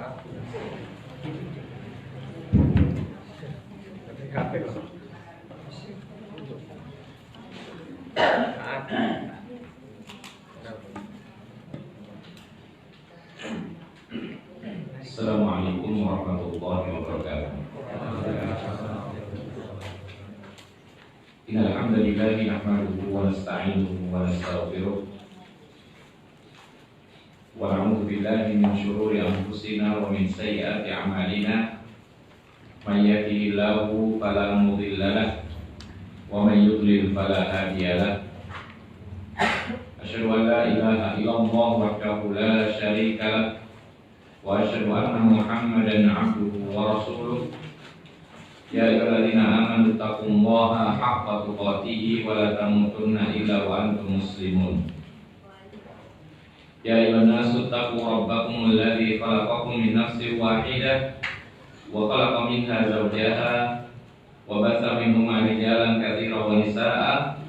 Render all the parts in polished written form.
Assalamualaikum warahmatullahi wabarakatuh. Innal hamdalillah nahmaduhu wa nasta'inuhu wa nastaghfiruh wa na'udzu billahi min shururi anfusina wa min sayyiati a'malina. May yahdihillahu fala mudilla lahu wa may yudlil fala hadiya lahu. Asyhadu an la ilaha illallah wahdahu la syarika lahu wa asyhadu anna Muhammadan 'abduhu wa rasuluh. Ya ayyuhalladzina amanu taqullaha haqqa tuqatih wa la tamutunna illa wa antum muslimun. Ya ayyuhan nasu taqu rabbakum alladzi khalaqakum min nafsin wahidah wa khalaqa minha zawjaha wa batha minhuma rijalan katsiran wa nisaa'a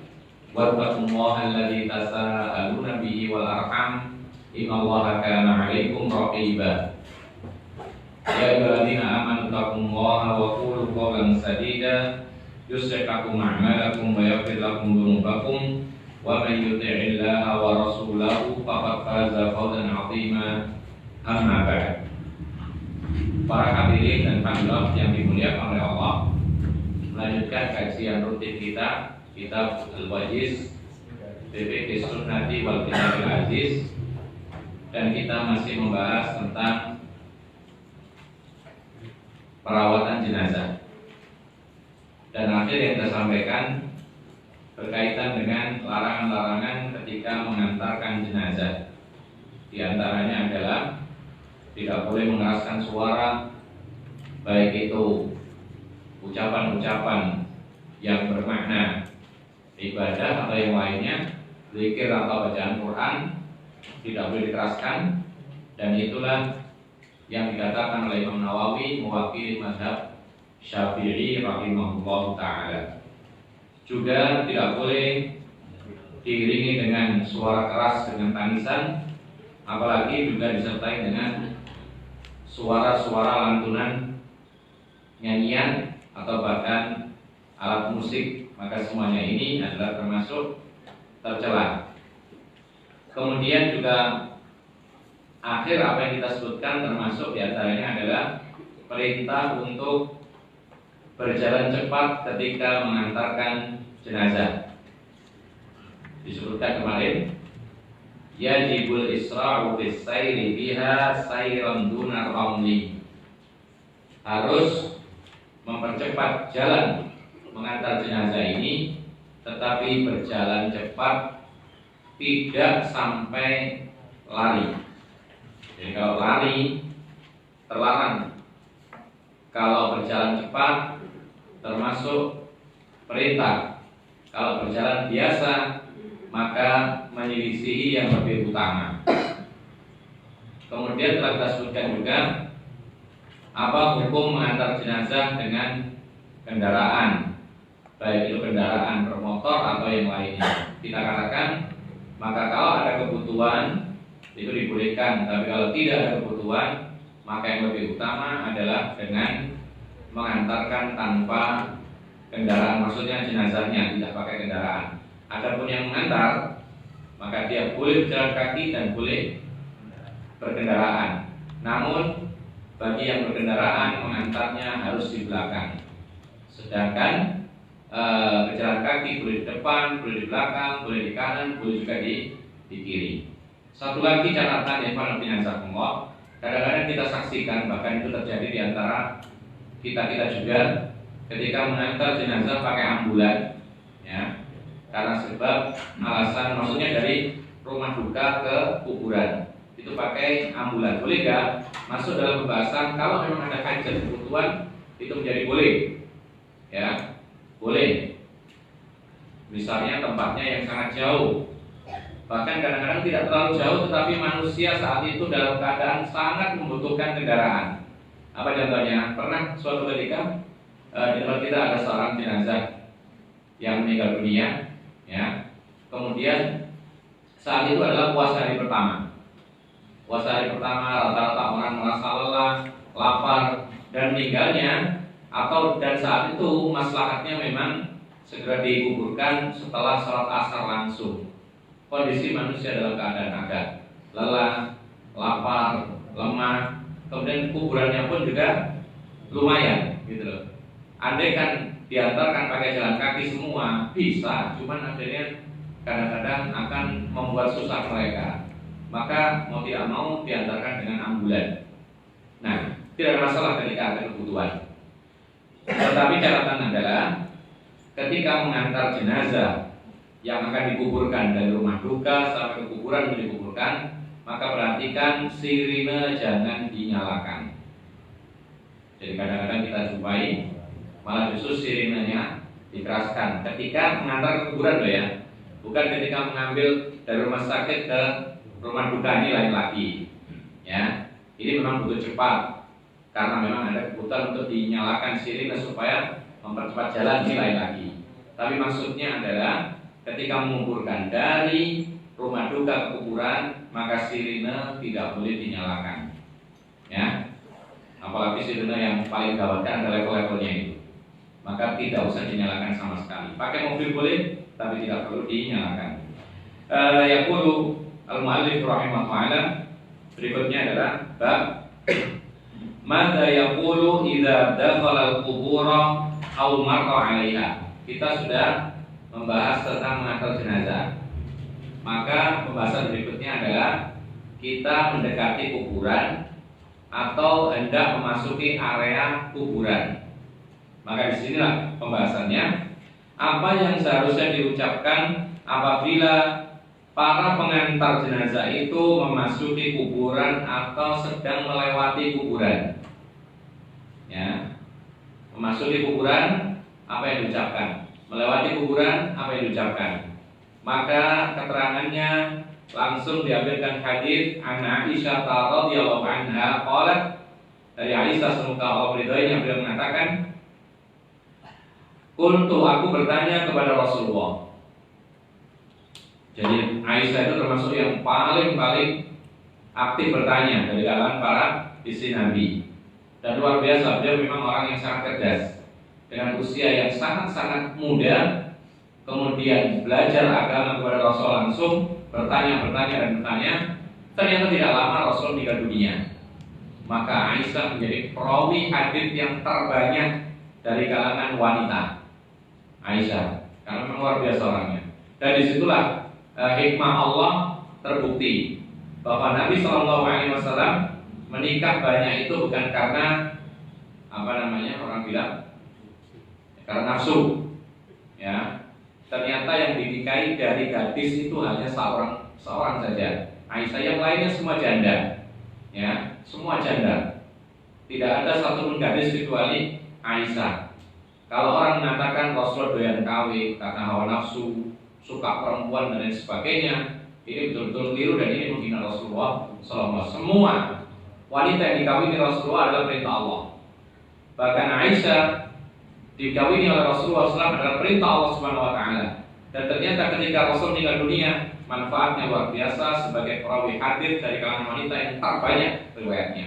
wattaqullaha alladzi tasaaluna bihi wal arham innallaha kana 'alaikum raqiba. Ya ayyuhalladzina amanu taqullaha wa qulu qawlan sadida yuslih lakum a'malakum wa yaghfir lakum dhunubakum wa may yuti'illaha wa rasulahu faqad faza fawzan 'azima. Amma ba'd. Para hadirin dan hadirat yang dimuliakan oleh Allah, melanjutkan kajian rutin kita kitab Al-Wajiz Fiqh Sunnati wal Kitabil Aziz, dan kita masih membahas tentang perawatan jenazah. Dan akhir yang kita sampaikan berkaitan dengan larangan-larangan ketika mengantarkan jenazah. Di antaranya adalah tidak boleh mengeraskan suara, baik itu ucapan-ucapan yang bermakna ibadah atau yang lainnya, zikir atau bacaan Quran, tidak boleh dikeraskan. Dan itulah yang dikatakan oleh Imam Nawawi mewakili mazhab Syafi'i rahimahullah ta'ala. Juga tidak boleh diiringi dengan suara keras dengan tangisan, apalagi juga disertai dengan suara-suara lantunan nyanyian atau bahkan alat musik. Maka semuanya ini adalah termasuk tercela. Kemudian juga akhir apa yang kita sebutkan termasuk diantaranya adalah perintah untuk berjalan cepat ketika mengantarkan jenazah. Disebutkan kemarin, yajibul isra'u bis sayri biha sayran dunar ramli. Harus mempercepat jalan mengantar jenazah ini, tetapi berjalan cepat, tidak sampai lari. Jadi kalau lari terlarang. Kalau berjalan cepat termasuk perintah. Kalau berjalan biasa maka menyelisihi yang lebih utama. Kemudian telah kita sebutkan juga apa hukum mengantar jenazah dengan kendaraan, baik itu kendaraan bermotor atau yang lainnya. Kita katakan, maka kalau ada kebutuhan itu dibolehkan, tapi kalau tidak ada kebutuhan maka yang lebih utama adalah dengan mengantarkan tanpa kendaraan, maksudnya jenazahnya tidak pakai kendaraan. Adapun yang mengantar maka dia boleh berjalan kaki dan boleh berkendaraan. Namun bagi yang berkendaraan mengantarnya harus di belakang. Sedangkan berjalan kaki boleh di depan, boleh di belakang, boleh di kanan, boleh juga di kiri. Satu lagi catatan yang paling binasa, kadang-kadang kita saksikan, bahkan itu terjadi di antara kita juga ketika mengantar jenazah pakai ambulan, ya, karena sebab alasan, maksudnya dari rumah duka ke kuburan itu pakai ambulan. Boleh nggak? Masuk dalam pembahasan kalau memang ada hajat kebutuhan itu menjadi boleh, ya, boleh. Misalnya tempatnya yang sangat jauh, bahkan kadang-kadang tidak terlalu jauh, tetapi manusia saat itu dalam keadaan sangat membutuhkan kendaraan. Apa contohnya? Pernah suatu ketika di tempat kita ada seorang jenazah yang meninggal dunia, ya. Kemudian saat itu adalah puasa hari pertama. puasa hari pertama rata-rata orang merasa lelah, lapar, dan meninggalnya, atau dan saat itu maslahatnya memang segera dikuburkan setelah sholat asar langsung. Kondisi manusia dalam keadaan agak lelah, lapar, lemah, kemudian kuburannya pun juga lumayan, gitu loh. Andai kan diantarkan pakai jalan kaki semua bisa, cuman akhirnya kadang-kadang akan membuat susah mereka. Maka mau tidak mau diantarkan dengan ambulan. Nah, tidak ada masalah ketika ada kebutuhan. Tetapi catatan adalah ketika mengantar jenazah yang akan dikuburkan dari rumah duka sampai ke kuburan yang dikuburkan, maka perhatikan sirine jangan dinyalakan. Jadi kadang-kadang kita jumpai malah justru sirinenya dikeraskan ketika mengantar ke kuburan loh ya, bukan ketika mengambil dari rumah sakit ke rumah duka, ini lain lagi ya. Ini memang butuh cepat karena memang ada kebutuhan untuk dinyalakan sirine supaya mempercepat jalan, ini lain lagi. Tapi maksudnya adalah ketika menguburkan dari rumah duka ke kuburan, maka sirine tidak boleh dinyalakan ya. Apalagi sirine yang paling gawat kan ada level-levelnya itu, maka tidak usah dinyalakan sama sekali. Pakai mobil boleh, tapi tidak perlu dinyalakan. Yaqulu al-mu'allif rahimahullah, berikutnya adalah bab madza yaqulu idza dakhala al-qubura aw marra 'alaiha. Kita sudah membahas tentang mengantar jenazah. Maka pembahasan berikutnya adalah kita mendekati kuburan atau hendak memasuki area kuburan. Maka disinilah pembahasannya, apa yang seharusnya diucapkan apabila para pengantar jenazah itu memasuki kuburan atau sedang melewati kuburan. Ya, memasuki kuburan apa yang diucapkan, melewati kuburan apa yang diucapkan. Maka keterangannya langsung diambilkan hadis an Aisyah radhiyallahu anha qalat, dari Aisyah semoga Allah ridhoinya, beliau mengatakan, qultu, aku bertanya kepada Rasulullah. Jadi Aisyah itu termasuk yang paling aktif bertanya dari kalangan para istri Nabi. Dan luar biasa, beliau memang orang yang sangat cerdas. Dengan usia yang sangat-sangat muda, kemudian belajar agama kepada Rasul langsung, bertanya, ternyata tidak lama Rasul meninggal dunia. Maka Aisyah menjadi perawi hadis yang terbanyak dari kalangan wanita. Aisyah, karena memang luar biasa orangnya. Dan disitulah hikmah Allah terbukti bahwa Nabi SAW menikah banyak itu bukan karena orang bilang karena nafsu. Ya, ternyata yang dinikahi dari gadis itu hanya seorang saja, Aisyah. Yang lainnya semua janda. Ya, semua janda. Tidak ada satupun gadis kecuali Aisyah. Kalau orang mengatakan Rasulullah doyan kawin karena hawa nafsu, suka perempuan dan lain sebagainya, ini betul-betul keliru dan ini menghina Rasulullah SAW. Semua wanita yang dikawini Rasulullah adalah perintah Allah. Bahkan Aisyah dikawini oleh Rasulullah SAW adalah perintah Allah Subhanahu Wa Taala. Dan ternyata ketika Rasul meninggal dunia, manfaatnya luar biasa sebagai perawi hadis dari kalangan wanita yang terbanyak riwayatnya.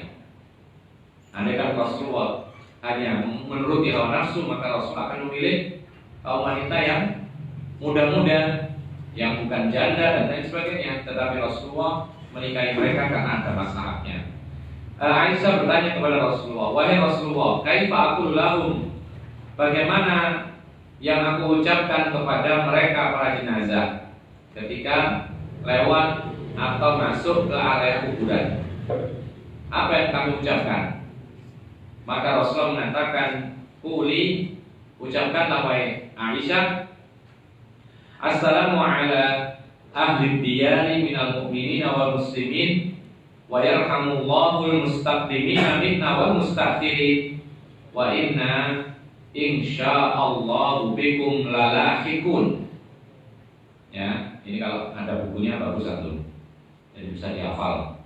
Andai kan Rasulullah hanya menuruti hawa nafsu, maka Rasul akan memilih kaum wanita yang muda-muda, yang bukan janda dan lain sebagainya. Tetapi Rasulullah menikahi mereka karena ada masalahnya. Aisyah bertanya kepada Rasulullah, wahai Rasulullah, kaifa aqulu lahum, bagaimana yang aku ucapkan kepada mereka para jenazah ketika lewat atau masuk ke area kuburan? Apa yang kami ucapkan? Maka Rasulullah mengatakan, quli, ucapkanlah wahai Aisyah, assalamu ala ahli diyari minal mu'minina wal muslimin wa yarhamullahul mustaqdimina minna wal mustakhirin wa inna insyaallahu bikum lalahiqun. Ya, ini kalau ada bukunya bagus antum, jadi bisa dihafal.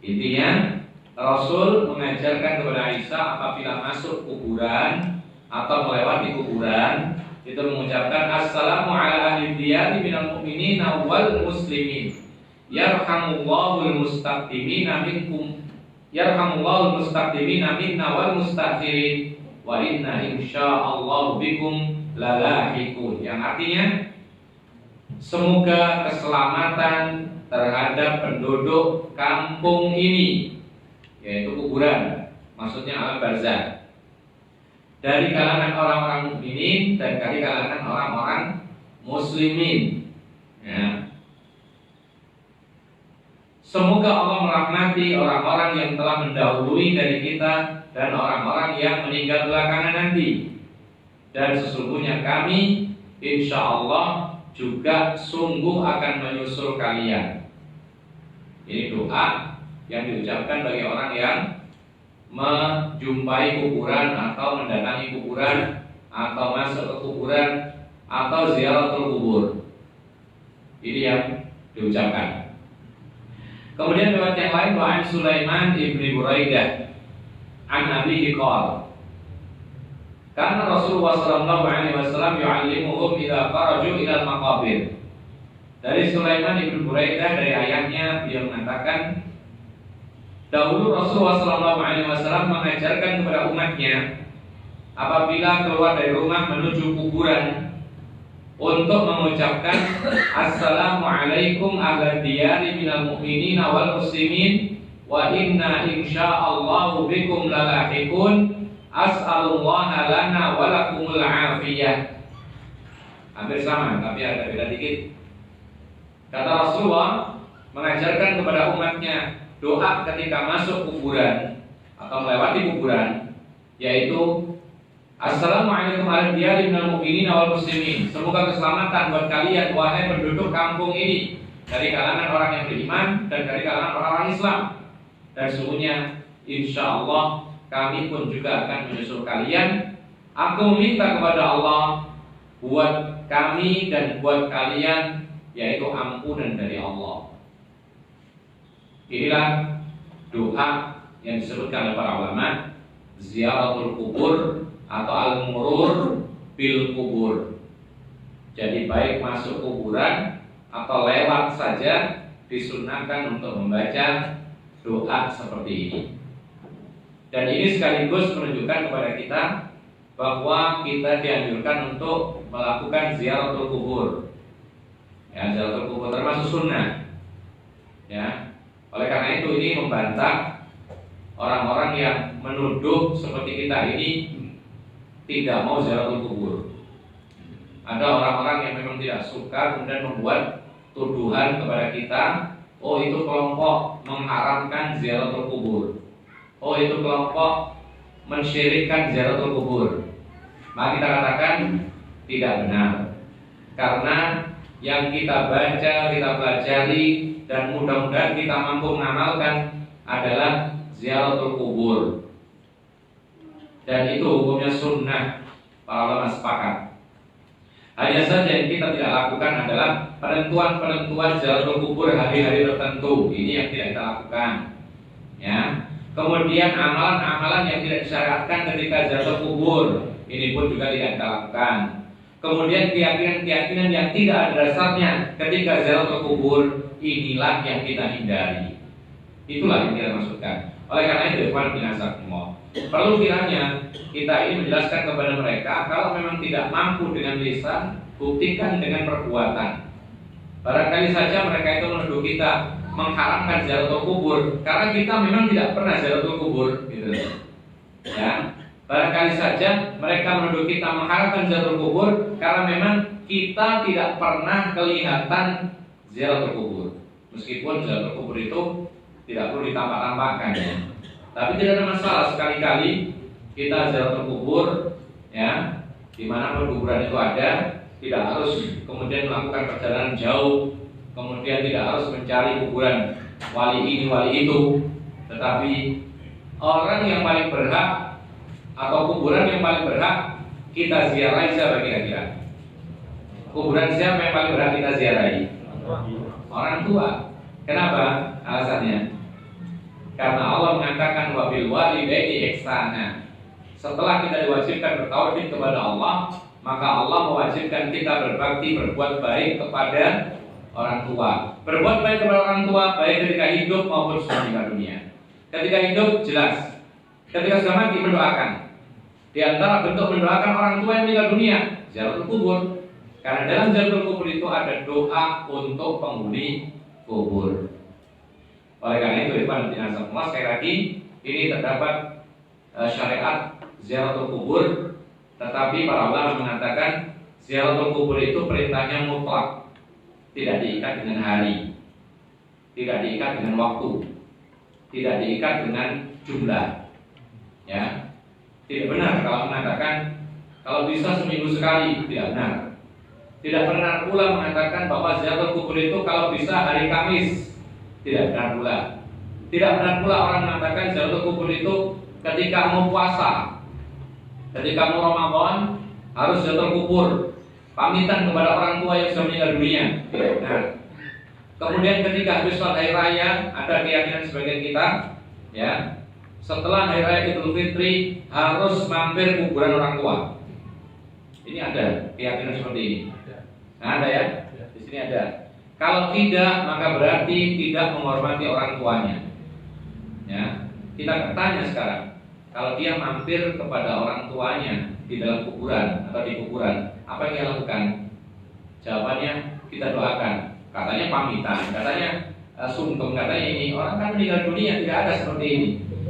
Intinya Rasul mengajarkan kepada Aisyah apabila masuk kuburan atau melewati kuburan itu mengucapkan assalamu ala ahli diyari minal mu'minina wal muslimin. yarhamullahul mustaqdimina minkum, yarhamullahul mustaqdimina minna wal mustaakhirin, wa inna insyaallah bikum lalahiqun. Yang artinya semoga keselamatan terhadap penduduk kampung ini, yaitu kuburan, maksudnya alam barzakh, dari kalangan orang-orang mukminin dan dari kalangan orang-orang muslimin. Ya. Semoga Allah merahmati orang-orang yang telah mendahului dari kita dan orang-orang yang meninggal belakangan nanti. Dan sesungguhnya kami insya Allah juga sungguh akan menyusul kalian. Ini doa yang diucapkan bagi orang yang menjumpai kuburan atau mendatangi kuburan atau masuk ke kuburan atau ziaratul kubur. Ini yang diucapkan. Kemudian riwayat yang lain, wa an Sulaiman ibni Buraidah an abihi qala karena Rasulullah sallallahu alaihi wasallam yu'allimuhum idza kharaju ila al-maqabir. Dari Sulaiman ibn Buraidah dari ayahnya, beliau mengatakan dahulu Rasulullah sallallahu alaihi wasallam mengajarkan kepada umatnya apabila keluar dari rumah menuju kuburan untuk mengucapkan assalamualaikum ahlad diyari minal mu'minina wal muslimin wa inna insyaallahu bikum lalahiqun as'alullaha lana wa lakumul afiyah. Hampir sama tapi ada beda dikit. Kata Rasulullah mengajarkan kepada umatnya doa ketika masuk kuburan atau melewati kuburan, yaitu assalamualaikum warahmatullahi wabarakatuh minal mu'minina wal muslimin. Semoga keselamatan buat kalian wahai penduduk kampung ini, dari kalangan orang yang beriman dan dari kalangan orang-orang Islam. Dan sesungguhnya insyaallah kami pun juga akan menyusul kalian. Aku minta kepada Allah buat kami dan buat kalian, yaitu ampunan dari Allah. Inilah doa yang disebutkan oleh para ulama, ziaratul kubur atau al-murur bil kubur. Jadi baik masuk kuburan atau lewat saja disunahkan untuk membaca doa seperti ini. Dan ini sekaligus menunjukkan kepada kita bahwa kita dianjurkan untuk melakukan ziaratul kubur. Ya, ziaratul kubur termasuk sunnah. Ya, oleh karena itu ini membantah orang-orang yang menuduh seperti kita ini tidak mau ziaratul kubur. Ada orang-orang yang memang tidak suka kemudian membuat tuduhan kepada kita, oh itu kelompok mengharamkan ziaratul kubur, oh itu kelompok mensyirikkan ziaratul kubur. Maka kita katakan tidak benar, karena yang kita baca, kita pelajari dan mudah-mudahan kita mampu mengamalkan adalah ziaratul kubur. Dan itu hukumnya sunnah, para ulama sepakat. Hanya saja yang kita tidak lakukan adalah penentuan-penentuan ziaratul kubur hari-hari tertentu. Ini yang tidak kita lakukan. Ya. Kemudian amalan-amalan yang tidak disyariatkan ketika ziaratul kubur, ini pun juga tidak kita lakukan. Kemudian keyakinan-keyakinan yang tidak ada dasarnya ketika ziaratul kubur, inilah yang kita hindari. Itulah yang kita maksudkan. Oleh karena itu, ikhwan binasakumullah, perlu kiranya kita ini menjelaskan kepada mereka kalau memang tidak mampu dengan lisan, buktikan dengan perbuatan. Barangkali saja mereka itu menuduh kita mengharamkan ziaratul kubur karena kita memang tidak pernah ziaratul kubur, gitu. Ya, barangkali saja mereka menuduh kita mengharamkan ziaratul kubur karena memang kita tidak pernah kelihatan ziaratul kubur. Meskipun ziaratul kubur itu tidak perlu ditampak-tampakkan, ya. Tapi tidak ada masalah sekali-kali kita ziaratul kubur, ya, di mana kuburan itu ada, tidak harus kemudian melakukan perjalanan jauh, kemudian tidak harus mencari kuburan wali ini wali itu, tetapi orang yang paling berhak atau kuburan yang paling berhak kita ziarahi siapa kira-kira? Kuburan siapa yang paling berhak kita ziarahi? Orang tua. Kenapa? Alasannya karena Allah mengatakan wabil walidaini ihsana. Setelah kita diwajibkan bertauhid kepada Allah, maka Allah mewajibkan kita berbakti, berbuat baik kepada orang tua. Berbuat baik kepada orang tua baik ketika hidup maupun sudah meninggal dunia. Ketika hidup jelas, ketika sudah mati mendoakan. Di antara bentuk mendoakan orang tua yang meninggal dunia, ziaratul kubur. Karena dalam ziaratul kubur itu ada doa untuk penghuni kubur. Oleh karena itu, ikhwan fillah, sekali lagi ini terdapat syariat ziaratul kubur, tetapi para ulama mengatakan ziaratul kubur itu perintahnya mutlak, tidak diikat dengan hari, tidak diikat dengan waktu, tidak diikat dengan jumlah. Ya, tidak benar kalau mengatakan kalau bisa seminggu sekali, tidak benar. Tidak benar pula mengatakan bahwa ziaratul kubur itu kalau bisa hari Kamis, tidak benar pula. Tidak benar pula orang mengatakan ziaratul kubur itu ketika mau puasa, ketika mau Ramadan harus ziaratul kubur, pamitan kepada orang tua yang sudah meninggal dunia. Tidak benar. Kemudian ketika habis sholat hari raya, ada keyakinan sebagian kita, ya, setelah hari raya Idul Fitri harus mampir kuburan orang tua. Ini ada keyakinan seperti ini. Nah, ada ya? Di sini ada. Kalau tidak, maka berarti tidak menghormati orang tuanya. Ya, kita bertanya sekarang, kalau dia mampir kepada orang tuanya di dalam kuburan atau di kuburan, apa yang dia lakukan? Jawabannya kita doakan. Katanya pamitan, katanya sungkem, katanya ini. Orang kan meninggal dunia, tidak ada seperti ini.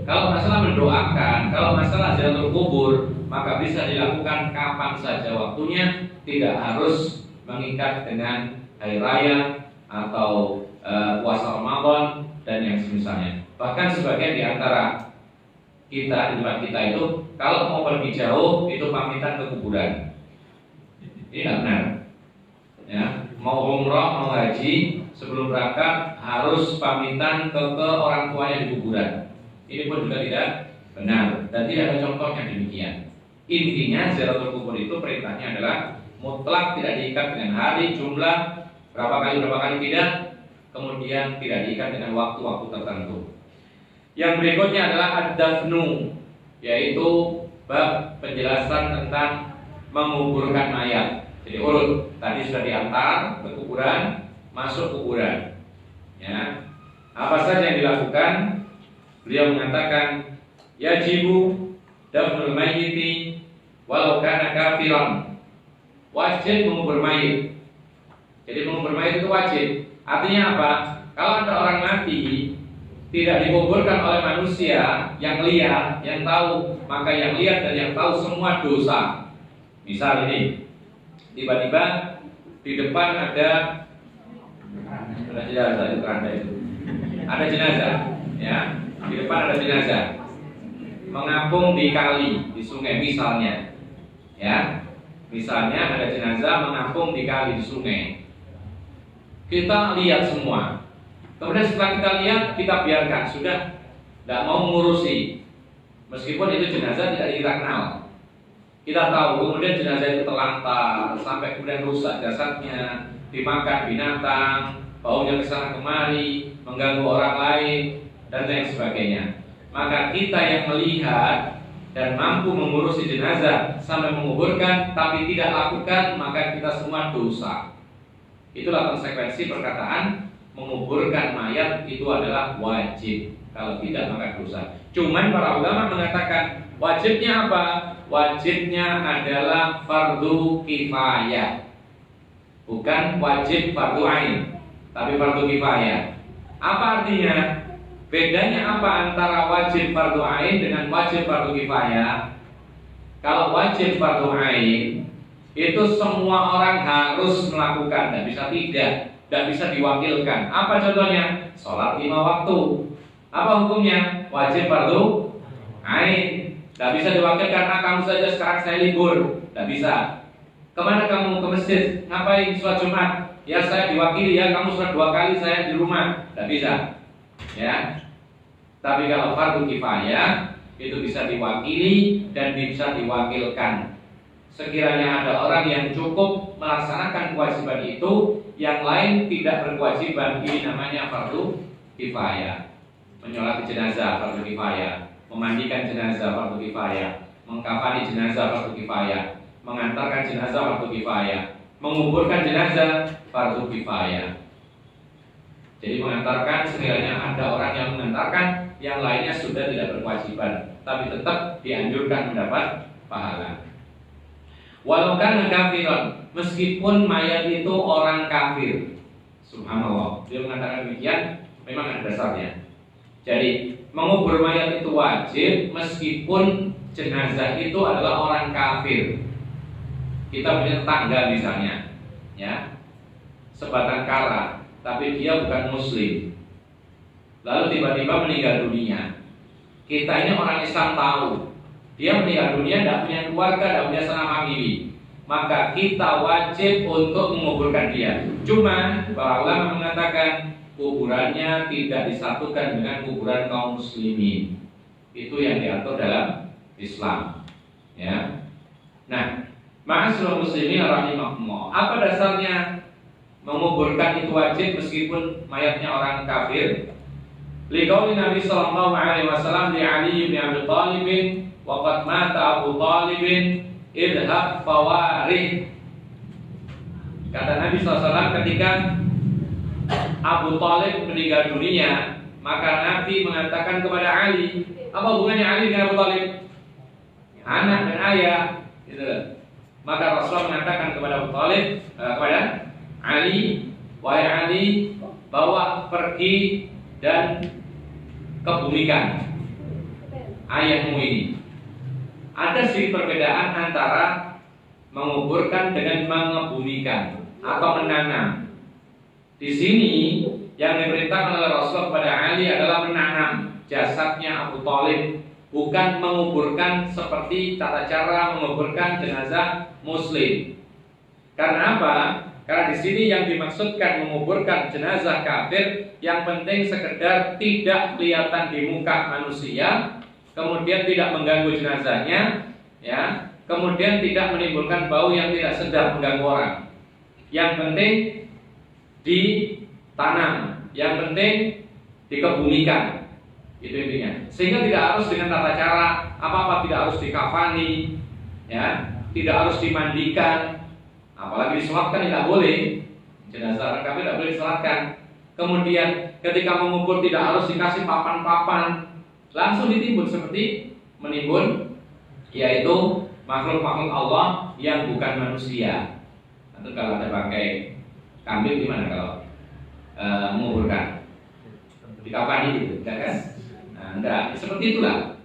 Kalau masalah mendoakan, kalau masalah ziaratul kubur, maka bisa dilakukan kapan saja waktunya, tidak harus mengikat dengan hari raya atau puasa Ramadan dan yang semisalnya. Bahkan sebagian di antara kita di tempat kita itu kalau mau pergi jauh itu pamitan ke kuburan. Ini tidak benar. Ya, mau umroh, mau haji, sebelum berangkat harus pamitan ke orang tuanya di kuburan. Ini pun juga tidak benar dan tidak ada contohnya demikian. Intinya ziaratul kubur itu perintahnya adalah mutlak, tidak diikat dengan hari, jumlah, berapa kali tidak, kemudian tidak diikat dengan waktu-waktu tertentu. Yang berikutnya adalah ad-dafnu, yaitu bab penjelasan tentang menguburkan mayat. Jadi urut, tadi sudah diantar ke kuburan, masuk kuburan. Ya. Apa saja yang dilakukan? Beliau mengatakan yajibu dafnul mayyiti walau kana kafiran. Wajib mengubur mayit. Jadi mengubur mayit itu wajib. Artinya apa? Kalau ada orang mati tidak dikuburkan oleh manusia yang lihat, yang tahu, maka yang lihat dan yang tahu semua dosa. Misal ini, tiba-tiba di depan ada jenazah, ada jenazah, ya, di depan ada jenazah, mengapung di kali, di sungai misalnya, ya. Misalnya ada jenazah mengapung di kali, di sungai. Kita lihat semua. Kemudian setelah kita lihat, kita biarkan. Sudah, tidak mau mengurusi. Meskipun itu jenazah tidak kita kenal. Kita tahu, kemudian jenazah itu terlantar, sampai kemudian rusak jasadnya, dimakan binatang, baunya kesana kemari, mengganggu orang lain, dan lain sebagainya. Maka kita yang melihat dan mampu mengurusi jenazah sampai menguburkan tapi tidak lakukan, maka kita semua dosa. Itulah konsekuensi perkataan menguburkan mayat itu adalah wajib. Kalau tidak maka dosa. Cuman para ulama mengatakan wajibnya apa? Wajibnya adalah fardu kifayah. Bukan wajib fardu ain, tapi fardu kifayah. Apa artinya? Bedanya apa antara wajib fardu ain dengan wajib fardu kifayah? Kalau wajib fardu ain itu semua orang harus melakukan, tidak bisa tidak bisa diwakilkan. Apa contohnya? Sholat 5 waktu. Apa hukumnya? Wajib fardu ain. Tidak bisa diwakilkan. Kamu saja sekarang saya libur, tidak bisa. Kemana kamu? Ke masjid. Ngapain? Sholat Jumat. Ya saya diwakili ya. Kamu sholat 2 kali, saya di rumah. Tidak bisa. Ya, tapi kalau fardu kifayah itu bisa diwakili dan bisa diwakilkan. Sekiranya ada orang yang cukup melaksanakan kewajiban itu, yang lain tidak berkewajiban, ini namanya fardu kifayah. Menyolati jenazah fardu kifayah, memandikan jenazah fardu kifayah, mengkafani jenazah fardu kifayah, mengantarkan jenazah fardu kifayah, menguburkan jenazah fardu kifayah. Jadi mengantarkan sekiranya ada orang yang mengantarkan, yang lainnya sudah tidak berkewajiban, tapi tetap dianjurkan mendapat pahala. Walau kana kafiron, meskipun mayat itu orang kafir. Subhanallah, dia mengatakan demikian, memang ada dasarnya. Jadi mengubur mayat itu wajib meskipun jenazah itu adalah orang kafir. Kita punya tetangga misalnya, ya, sebatang kara, tapi dia bukan muslim, lalu tiba-tiba meninggal dunia. Kita ini orang Islam tahu dia meninggal dunia, tidak punya keluarga, tidak punya sanak famili, maka kita wajib untuk menguburkan dia. Cuma para ulama mengatakan kuburannya tidak disatukan dengan kuburan kaum muslimin. Itu yang diatur dalam Islam, ya. Nah, ma'asyiral muslimin rahimakumullah, apa dasarnya menguburkan itu wajib meskipun mayatnya orang kafir? Liqauli Nabi sallallahu alaihi wasallam li Ali bin Abi Thalib, wa qad mata Abu Thalib, idhab fawarih. Kata Nabi SAW ketika Abu Thalib meninggal dunia, maka Nabi mengatakan kepada Ali, apa hubungannya Ali dengan Abu Thalib? Anak dan ayah, gitu. Maka Rasulullah mengatakan kepada Abu Thalib, kepada Ali, wahai Ali, bawa pergi dan kebumikan ayahmu ini. Ada sedikit perbedaan antara menguburkan dengan mengebumikan atau menanam. Di sini yang diperintahkan oleh Rasulullah kepada Ali adalah menanam jasadnya Abu Thalib, bukan menguburkan seperti tata cara menguburkan jenazah muslim. Karena apa? Karena di sini yang dimaksudkan menguburkan jenazah kafir, yang penting sekedar tidak kelihatan di muka manusia, kemudian tidak mengganggu jenazahnya, ya, kemudian tidak menimbulkan bau yang tidak sedap mengganggu orang. Yang penting ditanam, yang penting dikebumikan, itu intinya. Sehingga tidak harus dengan tata cara apa-apa, tidak harus dikafani, ya, tidak harus dimandikan. Apalagi disolatkan tidak boleh. Jenazah orang kafir tidak boleh disolatkan. Kemudian ketika mengubur tidak harus dikasih papan-papan, langsung ditimbun seperti menimbun, yaitu makhluk-makhluk Allah yang bukan manusia. Atau kalau ada pakai kambing gimana kalau menguburkan? Dikafani gitu, kan? Nah, enggak, seperti itulah.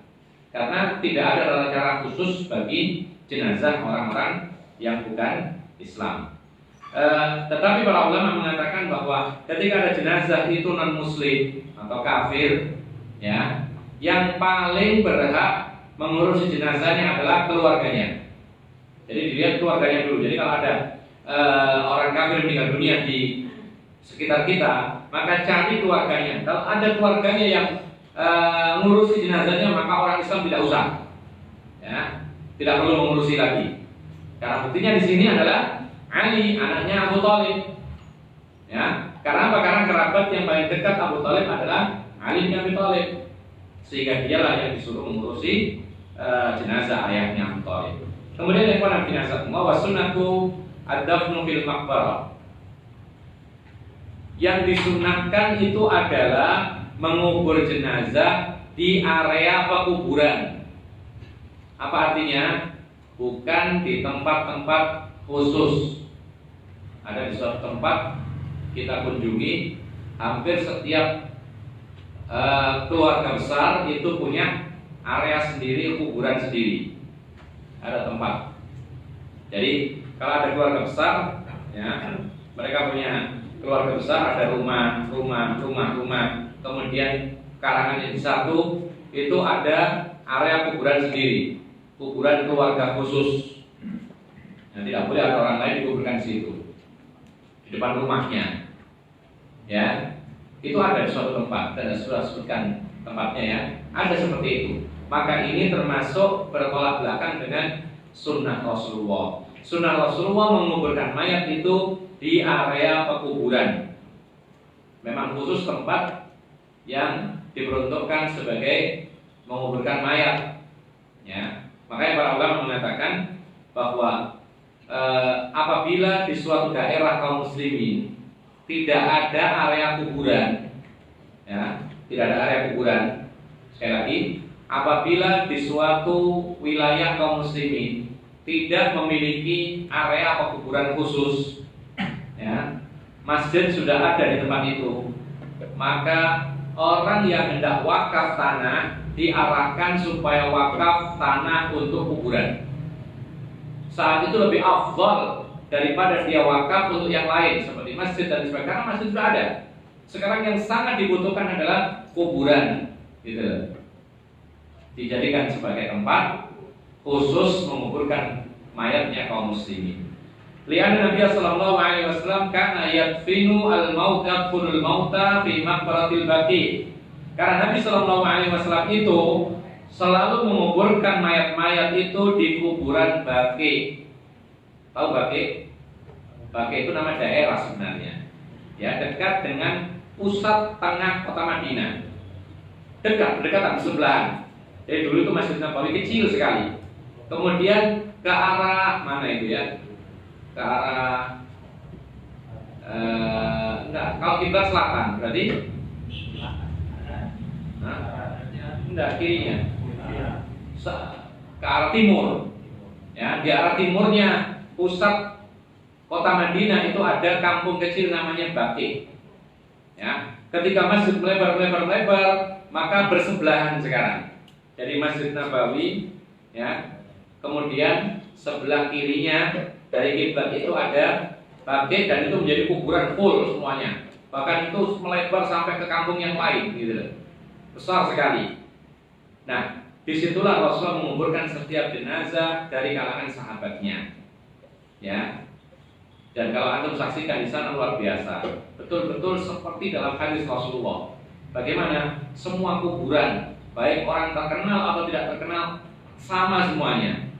Karena tidak ada tata cara khusus bagi jenazah orang-orang yang bukan Islam. Tetapi para ulama mengatakan bahwa ketika ada jenazah itu non muslim atau kafir, ya, yang paling berhak mengurusi jenazahnya adalah keluarganya. Jadi dilihat keluarganya dulu. Jadi kalau ada orang kafir meninggal dunia di sekitar kita, maka cari keluarganya. Kalau ada keluarganya yang mengurusi jenazahnya, maka orang Islam tidak usah, ya, tidak perlu mengurusi lagi. Karena buktinya di sini adalah Ali, anaknya Abu Thalib. Ya, karena apa? Karena kerabat yang paling dekat Abu Thalib adalah Ali bin Abi Thalib. Sehingga dialah yang disuruh mengurusi jenazah ayahnya Abu Thalib. Kemudian yang kedua, jenazah wa sunnatu ad-dafnu fil maqbarah. Yang disunahkan itu adalah mengubur jenazah di area pekuburan. Apa artinya? Bukan di tempat-tempat khusus. Ada di suatu tempat kita kunjungi, hampir setiap keluarga besar itu punya area sendiri, kuburan sendiri. Ada tempat. Jadi kalau ada keluarga besar, ya, mereka punya keluarga besar, ada rumah. Kemudian karangan yang satu itu ada area kuburan sendiri, kuburan keluarga khusus. Nah, tidak boleh ada orang lain dikuburkan di situ, di depan rumahnya. Ya, itu ada di suatu tempat dan sudah sebutkan tempatnya, ya. Ada seperti itu. Maka ini termasuk bertolak belakang dengan sunnah Rasulullah. Sunnah Rasulullah menguburkan mayat itu di area pekuburan. Memang khusus tempat yang diperuntukkan sebagai menguburkan mayat, ya. Makanya para ulama mengatakan bahwa apabila di suatu daerah kaum muslimin tidak ada area kuburan, ya, tidak ada area kuburan. Sekali lagi, apabila di suatu wilayah kaum muslimin tidak memiliki area atau kuburan khusus, ya, masjid sudah ada di tempat itu, maka orang yang hendak wakaf tanah diarahkan supaya wakaf tanah untuk kuburan. Saat itu lebih afdal daripada dia wakaf untuk yang lain seperti masjid dan sebagainya, karena masjid sudah ada. Sekarang yang sangat dibutuhkan adalah kuburan, gitu. Dijadikan sebagai tempat khusus menguburkan mayatnya kaum muslimin. Lianna Nabi sallallahu alaihi wasallam kana yadfinu al-mauta kunul mauta fi maqbaratil baqi. Karena Nabi sallallahu alaihi wasallam itu selalu menguburkan mayat-mayat itu di kuburan Baqi. Tahu Baqi? Baqi itu nama daerah sebenarnya. Ya, dekat dengan pusat tengah kota Madinah. Berdekatan sebelahan. Jadi dulu itu Masjid Nabawi kecil sekali. Kemudian ke arah mana itu ya? Ke arah kalau kiblat selatan berarti enggak, kirinya ke arah timur, ya. Di arah timurnya pusat kota Madinah itu ada kampung kecil namanya Baqi, ya. Ketika masjid melebar, maka bersebelahan sekarang. Jadi Masjid Nabawi, ya, kemudian sebelah kirinya dari kiblat itu ada Baqi, dan itu menjadi kuburan full semuanya. Bahkan itu melebar sampai ke kampung yang lain, gitu. Besar sekali. Nah, disitulah Rasulullah menguburkan setiap jenazah dari kalangan sahabatnya, ya. Dan kalau antum saksikan di sana luar biasa, betul-betul seperti dalam hadis Rasulullah. Bagaimana semua kuburan, baik orang terkenal atau tidak terkenal, sama semuanya,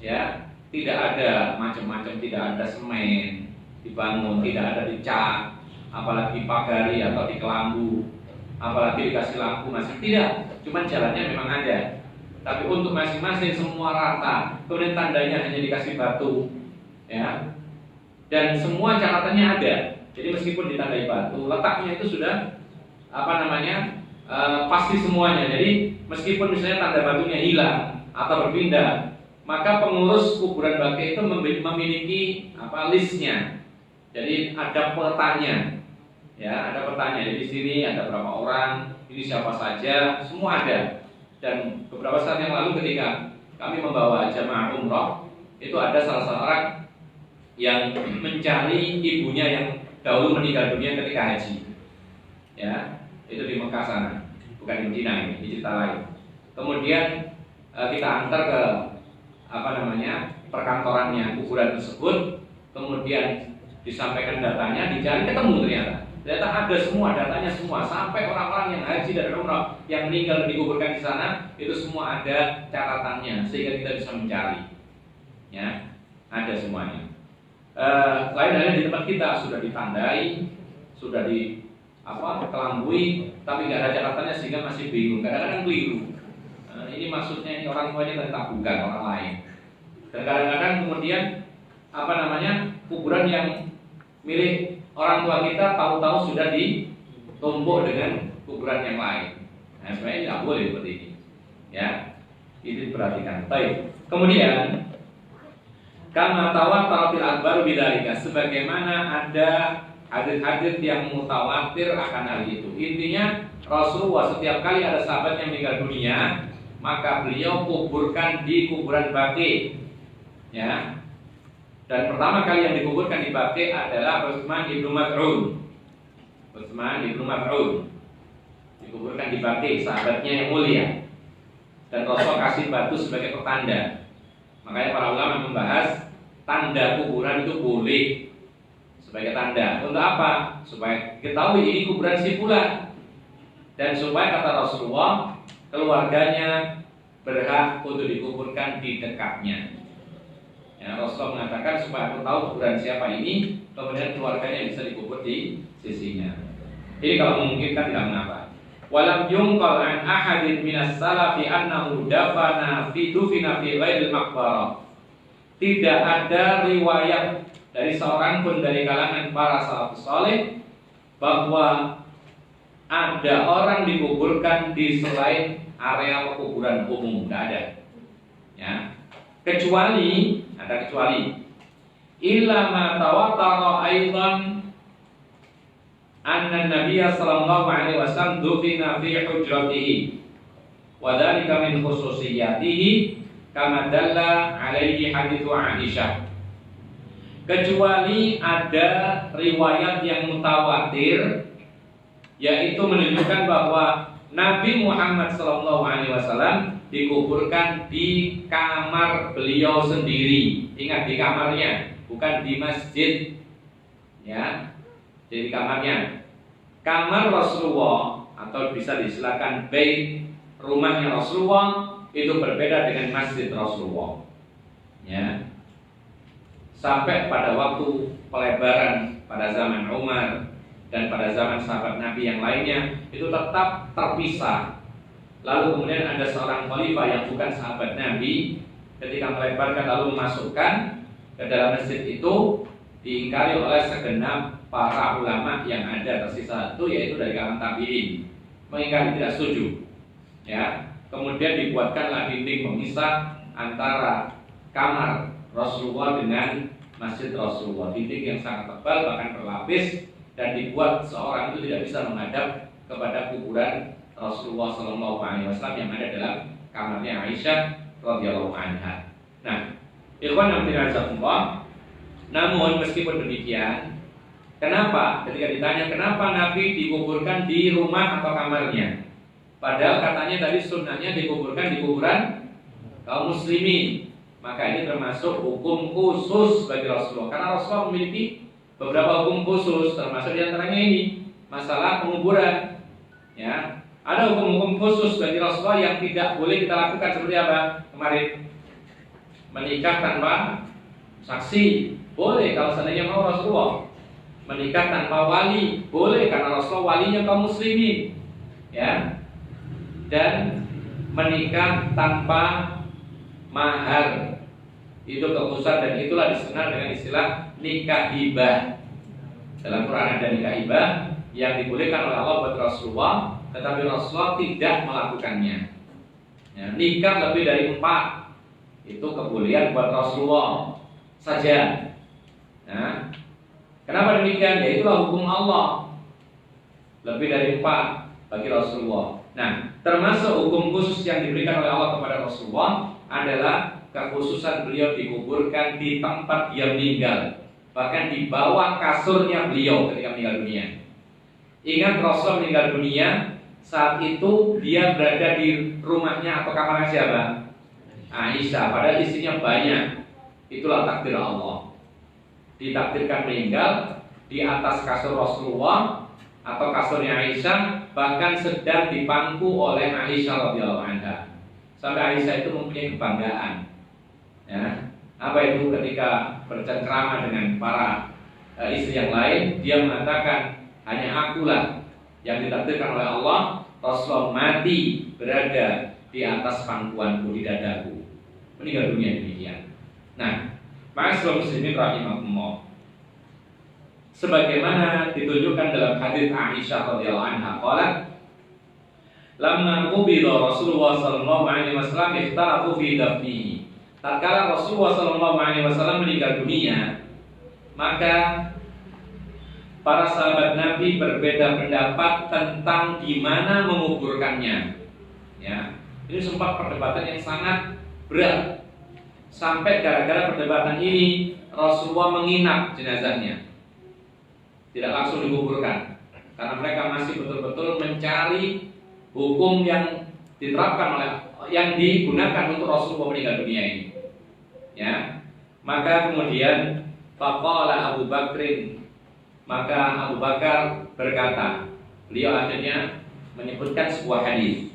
ya. Tidak ada macam-macam, tidak ada semen dibangun, tidak ada dicat, apalagi pagari atau dikelambu, apalagi dikasih lampu, masih tidak. Cuman jalannya memang ada, tapi untuk masing-masing semua rata. Kemudian tandanya hanya dikasih batu, ya. Dan semua catatannya ada. Jadi meskipun ditandai batu, letaknya itu sudah pasti semuanya. Jadi meskipun misalnya tanda batunya hilang atau berpindah, maka pengurus kuburan Baqi itu memiliki listnya. Jadi ada petanya, ya, ada petanya. Jadi di sini ada berapa orang, ini siapa saja, semua ada. Dan beberapa saat yang lalu ketika kami membawa jamaah umroh, itu ada salah seorang yang mencari ibunya yang dahulu meninggal dunia ketika haji, ya, itu di Mekah sana, bukan di Medina, ini di cerita lain. Kemudian kita antar ke perkantorannya kuburan tersebut, kemudian disampaikan datanya, dicari, ketemu ternyata ada semua datanya semua, sampai orang-orang yang haji dan umrah yang meninggal dan dikuburkan di sana itu semua ada catatannya sehingga kita bisa mencari, ya, ada semuanya. Lain halnya di tempat kita sudah ditandai, sudah kelambui, tapi nggak ada catatannya sehingga masih bingung, kadang-kadang keliru. Ini maksudnya ini orang tuanya ternyata bukan orang lain. Dan kadang-kadang kemudian kuburan yang milik orang tua kita tahu-tahu sudah ditumpuk dengan kuburan yang lain. Nah, sebenarnya tidak boleh seperti ini, ya. Itu diperhatikan. Baik. Kemudian kama tawataratil akbar bidzalika, sebagaimana ada hadis-hadis yang mutawatir akan hal itu. Intinya Rasulullah setiap kali ada sahabat yang meninggal dunia, maka beliau kuburkan di kuburan Baqi, ya. Dan pertama kali yang dikuburkan di Baqi adalah Utsman ibnu Maz'un. Utsman ibnu Maz'un dikuburkan di Baqi, sahabatnya yang mulia. Dan Rasul kasih batu sebagai pertanda. Makanya para ulama membahas tanda kuburan itu boleh sebagai tanda. Untuk apa? Supaya ketahui ini kuburan si fulan. Dan supaya kata Rasulullah, keluarganya berhak untuk dikuburkan di dekatnya. Ya, Rasulullah mengatakan supaya aku tahu kuburan siapa ini, kemudian keluarganya bisa dikubur di sisinya. Jadi kalau memungkinkan tidak mengapa. Walam yunqal an ahadin minas salafi annahu dufina fi ghairil maqbarah. Tidak ada riwayat dari seorang pun dari kalangan para salafus saleh bahwa ada orang dikuburkan di selain area kuburan umum, tidak ada. Ya. Kecuali illa ma tawatara aidan anna Nabiy sallallahu alaihi wasallam dufina fi hujratihi wa dzalika min khususiyatihi kama dalla alaihi hadits Aisyah. Kecuali ada riwayat yang mutawatir yaitu menunjukkan bahwa Nabi Muhammad SAW dikuburkan di kamar beliau sendiri. Ingat, di kamarnya, bukan di masjid. Ya, jadi kamarnya. Kamar Rasulullah atau bisa disilakan bait, rumahnya Rasulullah itu berbeda dengan masjid Rasulullah. Ya. Sampai pada waktu pelebaran pada zaman Umar dan pada zaman sahabat Nabi yang lainnya itu tetap terpisah. Lalu kemudian ada seorang khalifah yang bukan sahabat Nabi ketika melebarkan lalu memasukkan ke dalam masjid itu, diingkari oleh segenap para ulama yang ada tersisa itu, yaitu dari kalangan tabi'in, mengingkari, tidak setuju. Ya, kemudian dibuatkanlah dinding pemisah antara kamar Rasulullah dengan masjid Rasulullah, dinding yang sangat tebal bahkan berlapis, dan dibuat seorang itu tidak bisa menghadap kepada kuburan Rasulullah SAW yang ada dalam kamarnya Aisyah radhiyallahu anha. Nah, ikhwan yang dirahmati, namun meskipun demikian, kenapa ketika ditanya kenapa Nabi dikuburkan di rumah atau kamarnya, padahal katanya tadi sunnahnya dikuburkan di kuburan kaum muslimin, maka ini termasuk hukum khusus bagi Rasulullah, karena Rasulullah memiliki beberapa hukum khusus, termasuk diantaranya ini masalah penguburan. Ya, ada hukum-hukum khusus bagi Rasulullah yang tidak boleh kita lakukan, seperti apa kemarin, menikah tanpa saksi boleh kalau seandainya mau Rasulullah, menikah tanpa wali boleh karena Rasulullah walinya kaum muslimin, ya, dan menikah tanpa mahar itu kekhususan, dan itulah dikenal dengan istilah nikah hibah. Dalam Quran ada nikah hibah yang dibolehkan oleh Allah buat Rasulullah, tetapi Rasulullah tidak melakukannya. Ya, nikah lebih dari 4 itu kebolehan buat Rasulullah saja. Nah, kenapa demikian? Ya itulah hukum Allah. Lebih dari 4 bagi Rasulullah. Nah, termasuk hukum khusus yang diberikan oleh Allah kepada Rasulullah adalah kekhususan beliau dikuburkan di tempat dia meninggal, bahkan di bawah kasurnya beliau ketika meninggal dunia. Ingat, Rasul meninggal dunia saat itu dia berada di rumahnya atau kamarnya siapa? Aisyah, padahal isinya banyak. Itulah takdir Allah. Ditakdirkan meninggal di atas kasur Rasulullah atau kasurnya Aisyah, bahkan sedang dipangku oleh Aisyah radhiyallahu anha. Sampai Aisyah itu mempunyai kebanggaan. Ya, apa itu ketika bercengkrama dengan para istri yang lain, dia mengatakan hanya akulah yang ditakdirkan oleh Allah, Rasulullah mati berada di atas pangkuanku di dadaku, meninggal dunia demikian. Nah, ma'asyiral muslimin rahimakumullah, sebagaimana ditunjukkan dalam hadits Aisyah radhiyallahu anha, qalat lamma qubida Rasulullah sallallahu alaihi wasallam ikhtalafu fi dafnihi. Tatkala Rasulullah SAW meninggal dunia, maka para sahabat Nabi berbeda pendapat tentang di mana menguburkannya. Ya, ini sempat perdebatan yang sangat berat. Sampai gara-gara perdebatan ini Rasulullah menginap jenazahnya, tidak langsung dikuburkan, karena mereka masih betul-betul mencari hukum yang diterapkan oleh, yang digunakan untuk Rasulullah meninggal dunia ini. Ya, maka kemudian faqala Abu Bakrin, maka Abu Bakar berkata, beliau akhirnya menyebutkan sebuah hadis.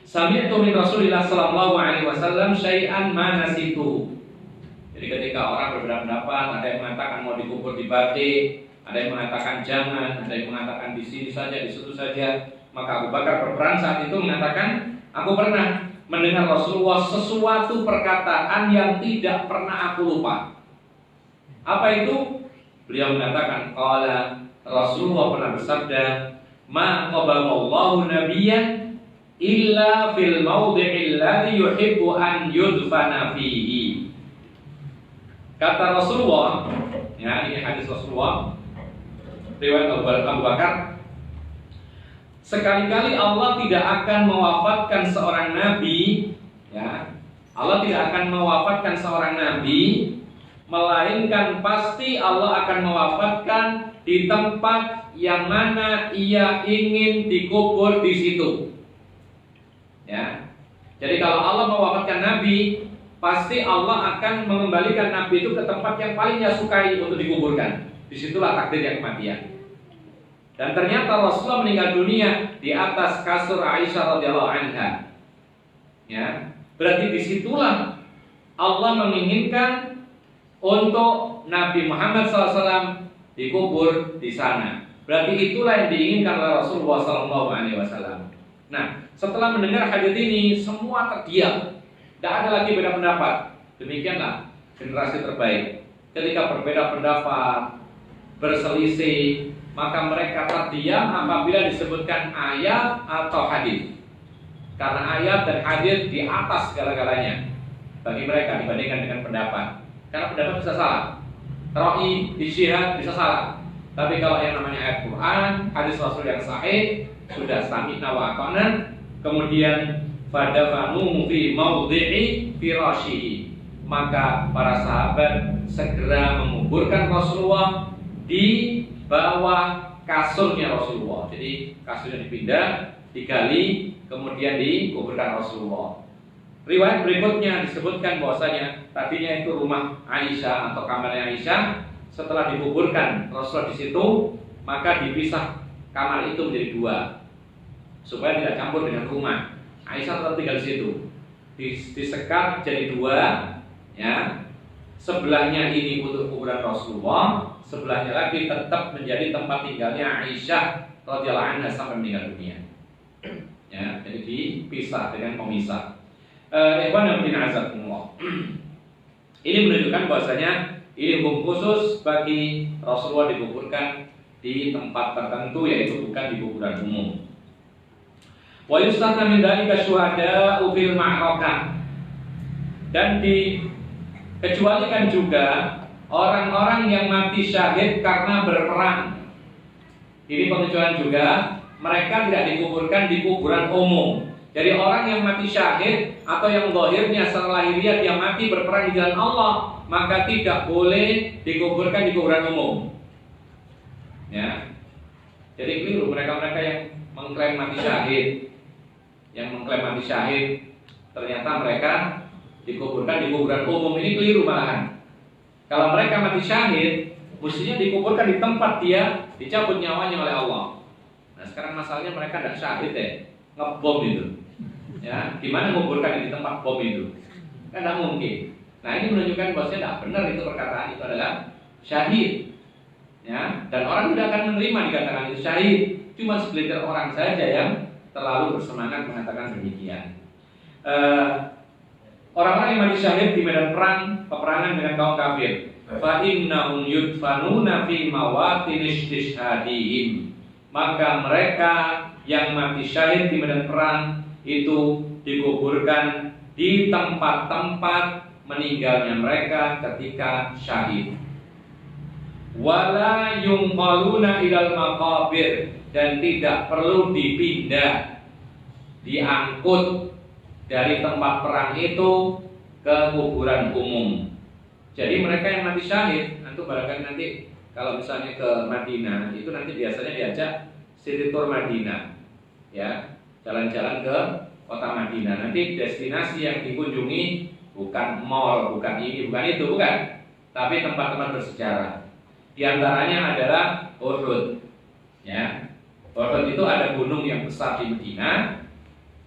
Sami'tu min Rasulillah sallallahu alaihi wasallam syai'an ma nasitu. Jadi ketika orang berbeda pendapat, ada yang mengatakan mau dikubur di Baqi, ada yang mengatakan jangan, ada yang mengatakan di sini saja, di situ saja. Maka Abu Bakar berperan saat itu mengatakan, aku pernah mendengar Rasulullah sesuatu perkataan yang tidak pernah aku lupa. Apa itu? Beliau mengatakan, qala Rasulullah pernah bersabda, ma qaballallahu nabiyyan illa fil mawdi'il ladzi yuhibbu an yudfana fihi. Kata Rasulullah, ya ini hadis Rasulullah riwayat Abu Bakar, sekali-kali Allah tidak akan mewafatkan seorang nabi, ya. Allah tidak akan mewafatkan seorang nabi, melainkan pasti Allah akan mewafatkan di tempat yang mana ia ingin dikubur di situ. Ya. Jadi kalau Allah mewafatkan nabi, pasti Allah akan mengembalikan nabi itu ke tempat yang paling dia sukai untuk dikuburkan. Disitulah takdir yang kematian. Dan ternyata Rasulullah meninggal dunia di atas kasur Aisyah radhiyallahu anha. Ya, berarti disitulah Allah menginginkan untuk Nabi Muhammad SAW dikubur di sana. Berarti itulah yang diinginkan oleh Rasulullah SAW. Nah, setelah mendengar hadis ini, semua terdiam. Tidak ada lagi beda pendapat. Demikianlah generasi terbaik. Ketika berbeda pendapat, berselisih, maka mereka terdiam apabila disebutkan ayat atau hadis. Karena ayat dan hadis di atas segala-galanya bagi mereka dibandingkan dengan pendapat. Karena pendapat bisa salah, ra'i, ijtihad bisa salah. Tapi kalau yang namanya ayat Quran, hadis Rasul yang sahih, sudah sami'na wa ata'na, kemudian fadafanu fi maudhi'i firashihi, maka para sahabat segera menguburkan Rasulullah di bawah kasurnya Rasulullah. Jadi kasurnya dipindah, digali, kemudian dikuburkan Rasulullah. Riwayat berikutnya disebutkan bahwasanya tadinya itu rumah Aisyah atau kamarnya Aisyah. Setelah dikuburkan Rasulullah di situ, maka dipisah kamar itu menjadi dua supaya tidak campur dengan rumah. Aisyah tetap tinggal di situ, disekat jadi dua, ya. Sebelahnya ini untuk kuburan Rasulullah, sebelahnya lagi tetap menjadi tempat tinggalnya Aisyah radhiyallahu anha sampai meninggal dunia. Ya, jadi dipisah dengan pemisah. Ikhwan fillah azakumullah. Ini menunjukkan bahwasanya ini hukum khusus bagi Rasulullah dikuburkan di tempat tertentu, yaitu bukan di kuburan umum. Wa yustahna min dzalika syuhada'u fil ma'rakah. Dan dikecualikan juga orang-orang yang mati syahid karena berperang. Ini pengecualian juga, mereka tidak dikuburkan di kuburan umum. Jadi orang yang mati syahid atau yang zahirnya setelah lahiriah dia mati berperang di jalan Allah, maka tidak boleh dikuburkan di kuburan umum. Ya. Jadi keliru mereka-mereka yang mengklaim mati syahid. Yang mengklaim mati syahid ternyata mereka dikuburkan di kuburan umum, ini keliru malahan. Kalau mereka mati syahid, mestinya dikuburkan di tempat dia dicabut nyawanya oleh Allah. Nah sekarang masalahnya mereka tidak syahid ngebom itu. Ya, gimana menguburkan di tempat bom itu? Kan tidak mungkin. Nah ini menunjukkan bahwasanya tidak benar itu perkataan itu adalah syahid. Ya, dan orang tidak akan menerima dikatakan itu syahid. Cuma segelintir orang saja yang terlalu bersemangat mengatakan demikian. Orang-orang yang mati syahid di medan perang, peperangan dengan kaum kafir, fa innahum yudfanuna fi mawatin istishhadihim. Maka mereka yang mati syahid di medan perang itu dikuburkan di tempat-tempat meninggalnya mereka ketika syahid. Wala yunqaluna ilal maqabir, dan tidak perlu dipindah, diangkut dari tempat perang itu ke kuburan umum. Jadi mereka yang mati syahid, nanti barangkali nanti kalau misalnya ke Madinah itu nanti biasanya diajak city tour Madinah, ya, jalan-jalan ke kota Madinah. Nanti destinasi yang dikunjungi bukan mall, bukan ini, bukan itu, bukan, tapi tempat-tempat bersejarah. Di antaranya adalah Uhud, ya. Uhud itu ada gunung yang besar di Madinah,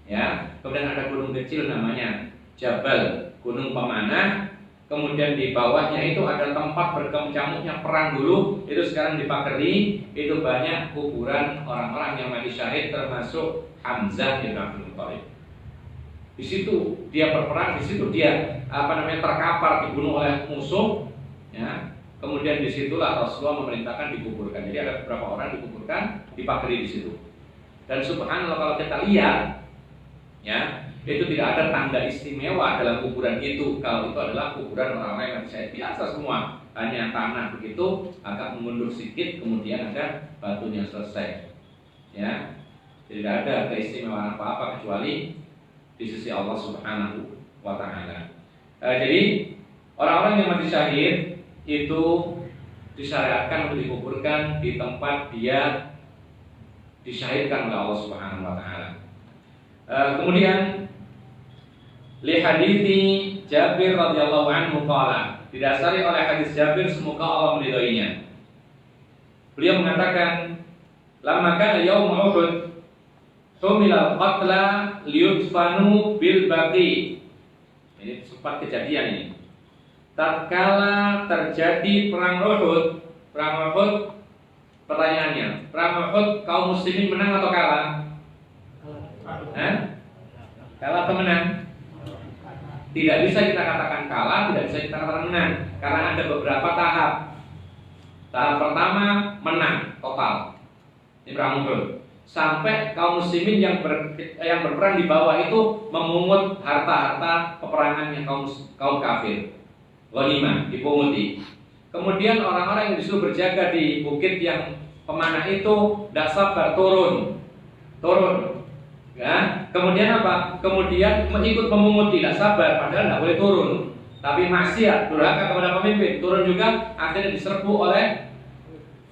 ya. Kemudian ada gunung kecil namanya Jabal, Gunung Pemanah. Kemudian di bawahnya itu ada tempat berkecamuknya perang dulu. Itu sekarang dipagari. Itu banyak kuburan orang-orang yang mati syahid, termasuk Hamzah bin Abdul Muthalib. Di situ dia berperang, di situ dia terkapar, dibunuh oleh musuh, ya. Kemudian disitulah Rasulullah memerintahkan dikuburkan. Jadi ada beberapa orang dikuburkan di pagri di situ. Dan subhanallah kalau kita lihat, ya itu tidak ada tanda istimewa dalam kuburan itu. Kalau itu adalah kuburan orang-orang yang mati syahid biasa semua, hanya tanah begitu, agak mengundur sedikit, kemudian ada batunya selesai. Ya, tidak ada keistimewaan apa-apa kecuali di sisi Allah Subhanahu wa Ta'ala. Jadi orang-orang yang mati syahid itu disyariatkan untuk dikuburkan di tempat dia disyahidkan oleh Allah Subhanahu wa Ta'ala. Kemudian li hadithi Jabir radhiyallahu anhu qala, didasari oleh hadis Jabir semoga Allah meridhoinya. Beliau mengatakan, lamma kana yaum Uhud humila qatla liyudfanu bil baqi. Ini sempat kejadian ini. Tatkala terjadi perang Uhud, pertanyaannya, perang Uhud kaum muslimin menang atau kalah? Kalah atau menang? Tidak bisa kita katakan kalah, tidak bisa kita katakan menang, karena ada beberapa tahap. Tahap pertama menang total, ini perang Uhud. Sampai kaum muslimin yang berperang di bawah itu memungut harta-harta peperangannya kaum kafir. Ghanimah dipunguti. Kemudian orang-orang yang disuruh berjaga di bukit yang pemanah itu tidak sabar turun. Ya. Kemudian apa? Kemudian ikut memungut, tidak sabar, padahal tidak boleh turun. Tapi maksiat, durhaka kepada pemimpin, turun juga, akhirnya diserbu oleh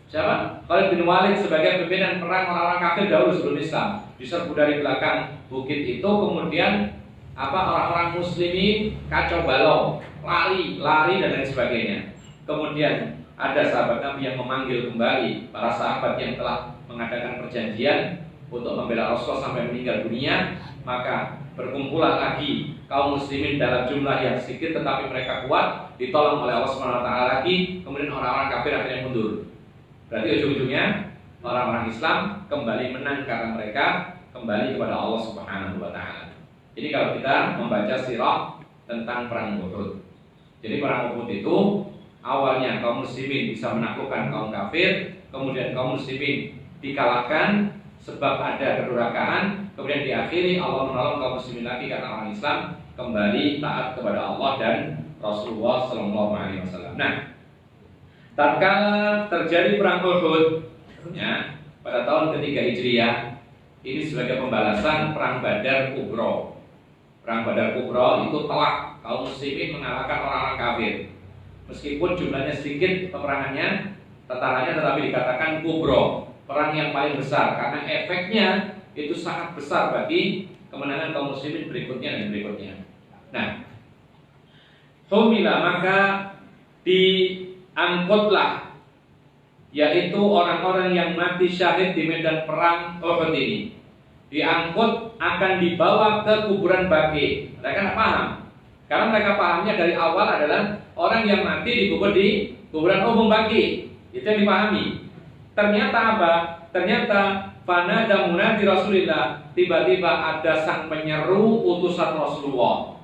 siapa? Khalid bin Walid sebagai pimpinan perang orang-orang kafir dahulu sebelum Islam. Diserbu dari belakang bukit itu, kemudian orang-orang muslimin kacau balau, lari dan lain sebagainya. Kemudian ada sahabat Nabi yang memanggil kembali para sahabat yang telah mengadakan perjanjian untuk membela Rasulullah sampai meninggal dunia, maka berkumpullah lagi kaum muslimin dalam jumlah yang sedikit tetapi mereka kuat, ditolong oleh Allah Subhanahu wa Ta'ala lagi. Kemudian orang-orang kafir akhirnya mundur. Berarti ujung-ujungnya orang-orang Islam kembali menang karena mereka kembali kepada Allah Subhanahu wa Ta'ala. Jadi kalau kita membaca sirah tentang perang Uhud, jadi perang Uhud itu awalnya kaum muslimin bisa menaklukkan kaum kafir, kemudian kaum muslimin dikalahkan sebab ada kedurhakaan, kemudian diakhiri Allah menolong kaum muslimin lagi karena orang Islam kembali taat kepada Allah dan Rasulullah Sallallahu Alaihi Wasallam. Nah, tatkala terjadi perang Uhud, ya, pada tahun ketiga Hijriah, ini sebagai pembalasan perang Badar Kubro. Perang Badar Kubro itu telak kaum muslimin mengalahkan orang-orang kafir. Meskipun jumlahnya sedikit peperangannya, tetapi dikatakan Kubro, perang yang paling besar karena efeknya itu sangat besar bagi kemenangan kaum muslimin berikutnya dan berikutnya. Nah, humila maka diangkutlah, yaitu orang-orang yang mati syahid di medan perang Uhud ini, diangkut akan dibawa ke kuburan Baqi. Mereka tidak paham, karena mereka pahamnya dari awal adalah orang yang mati dikubur di kuburan umum Baqi. Itu yang dipahami. Ternyata apa? Ternyata fanada munadi Rasulillah, tiba-tiba ada sang penyeru utusan Rasulullah.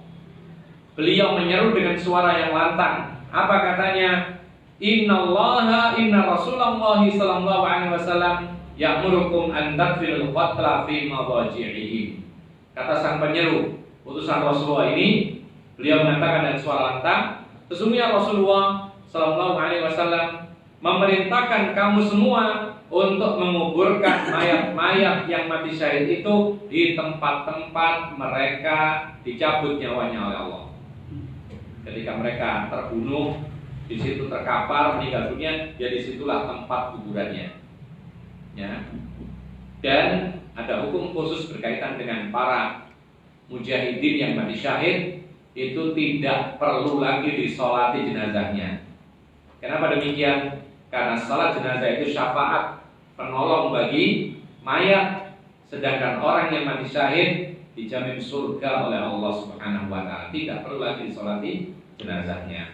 Beliau menyeru dengan suara yang lantang. Apa katanya? Inna Rasulullah sallallahu alaihi wasallam ya'murukum an tadfilul qatla fi madaji'ihim. Kata sang penyeru utusan Rasulullah ini, beliau mengatakan dengan suara lantang, sesungguhnya Rasulullah sallallahu alaihi wasallam memerintahkan kamu semua untuk menguburkan mayat-mayat yang mati syahid itu di tempat-tempat mereka dicabut nyawanya oleh Allah. Ketika mereka terbunuh, di situ terkapar, meninggal dunia, ya disitulah tempat kuburannya. Ya. Dan ada hukum khusus berkaitan dengan para mujahidin yang mati syahid, itu tidak perlu lagi disolati jenazahnya. Kenapa demikian? Karena salat jenazah itu syafaat, penolong bagi mayat, sedangkan orang yang mati syahid dijamin surga oleh Allah Subhanahu wa Ta'ala. Tidak perlu lagi disolati jenazahnya.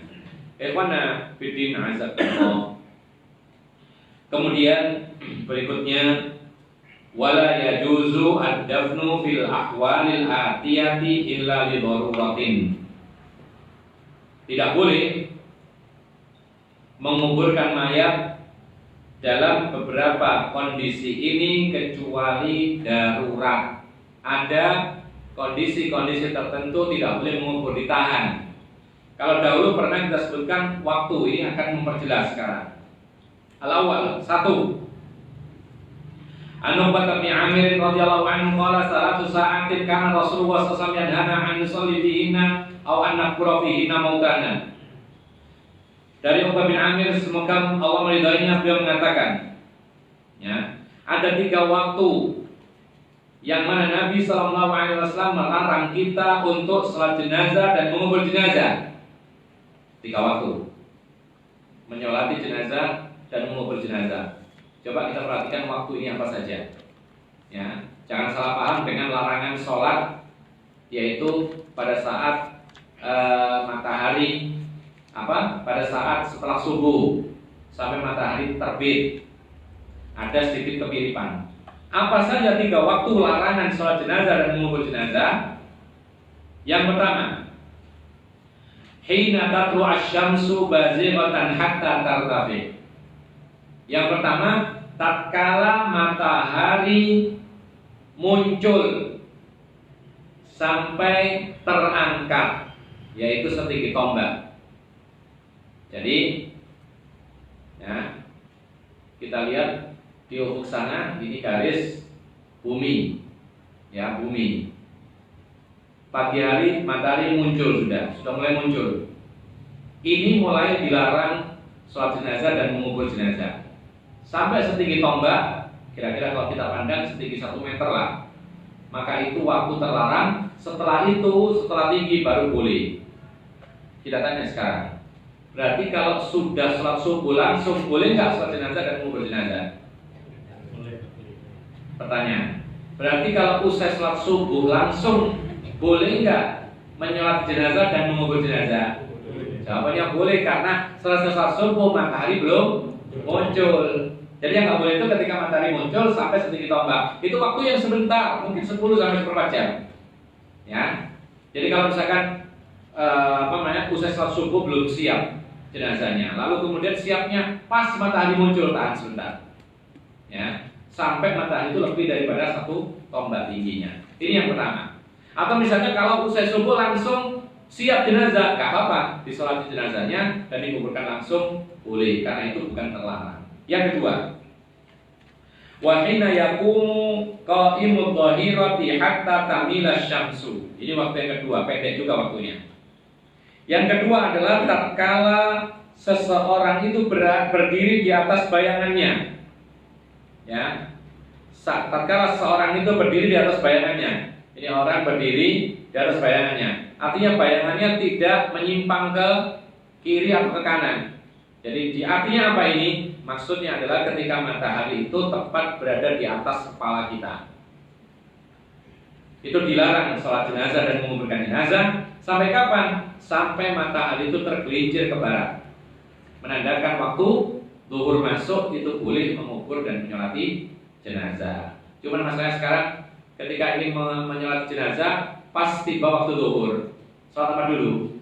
Ikhwana fiddin azakumullah. Kemudian berikutnya, wala yajuzu ad-dafnu fil ahwalil atiyati illa li daruratin. Tidak boleh menguburkan mayat dalam beberapa kondisi ini kecuali darurat. Ada kondisi-kondisi tertentu tidak boleh mengubur, ditahan. Kalau dahulu pernah kita sebutkan waktu, ini akan memperjelas sekarang. Al-awwal, 1. An-Nu'man bin Amir radhiyallahu anhu qala salatu sa'atin kana Rasulullah sallallahu alaihi wasallam yanhana an nusalli fihinna aw an naqbura fihinna mautana. Dari Uqbah bin Amir, semoga Allah meridainya, beliau mengatakan, ya, ada 3 waktu yang mana Nabi sallallahu alaihi wasallam melarang kita untuk salat jenazah dan mengubur jenazah. 3 waktu. Menyolati jenazah dan mengubur jenazah. Coba kita perhatikan waktu ini apa saja. Ya, jangan salah paham dengan larangan sholat, yaitu pada saat matahari pada saat setelah subuh sampai matahari terbit. Ada sedikit kemiripan. Apa saja 3 waktu larangan sholat jenazah dan mengubur jenazah? Yang pertama, hina tatlu asy-syamsu bazighatan hatta tartafi. Yang pertama, tatkala matahari muncul sampai terangkat, yaitu setinggi tombak. Jadi, ya, kita lihat di ufuk sana, ini garis bumi, ya, bumi. Pagi hari matahari muncul, sudah mulai muncul. Ini mulai dilarang sholat jenazah dan mengubur jenazah. Sampai setinggi tombak, kira-kira kalau kita pandang setinggi 1 meter lah, maka itu waktu terlarang. Setelah itu, setelah tinggi baru boleh. Kita tanya sekarang, berarti kalau sudah sholat subuh langsung boleh nggak sholat jenazah dan mengubur jenazah? Pertanyaan, berarti kalau usai sholat subuh langsung boleh nggak menyolat jenazah dan mengubur jenazah? Jawabannya boleh, karena selesai sholat subuh matahari belum muncul. Jadi yang nggak boleh itu ketika matahari muncul sampai setinggi tombak. Itu waktu yang sebentar, mungkin 10 sampai 14 jam. Ya. Jadi kalau misalkan usai sholat subuh belum siap jenazahnya, lalu kemudian siapnya pas matahari muncul, tahan sebentar. Ya. Sampai matahari itu lebih daripada 1 tombak tingginya. Ini yang pertama. Atau misalnya kalau usai subuh langsung siap jenazah, nggak apa-apa, disolati jenazahnya dan dikuburkan langsung boleh, karena itu bukan terlarang. Yang kedua, wa hina yaqumu qa'imud dhahirati hatta tamila syamsu. Ini waktu yang kedua, pendek juga waktunya. Yang kedua adalah tatkala seseorang itu berdiri di atas bayangannya. Ya. Tatkala seorang itu berdiri di atas bayangannya. Ini orang berdiri di atas bayangannya. Artinya bayangannya tidak menyimpang ke kiri atau ke kanan. Jadi artinya apa ini? Maksudnya adalah ketika matahari itu tepat berada di atas kepala kita. Itu dilarang sholat jenazah dan menguburkan jenazah. Sampai kapan? Sampai matahari itu tergelincir ke barat, menandakan waktu zuhur masuk, itu boleh mengubur dan menyolati jenazah. Cuman masalahnya sekarang ketika ingin menyolati jenazah pas tiba waktu zuhur, sholat apa dulu?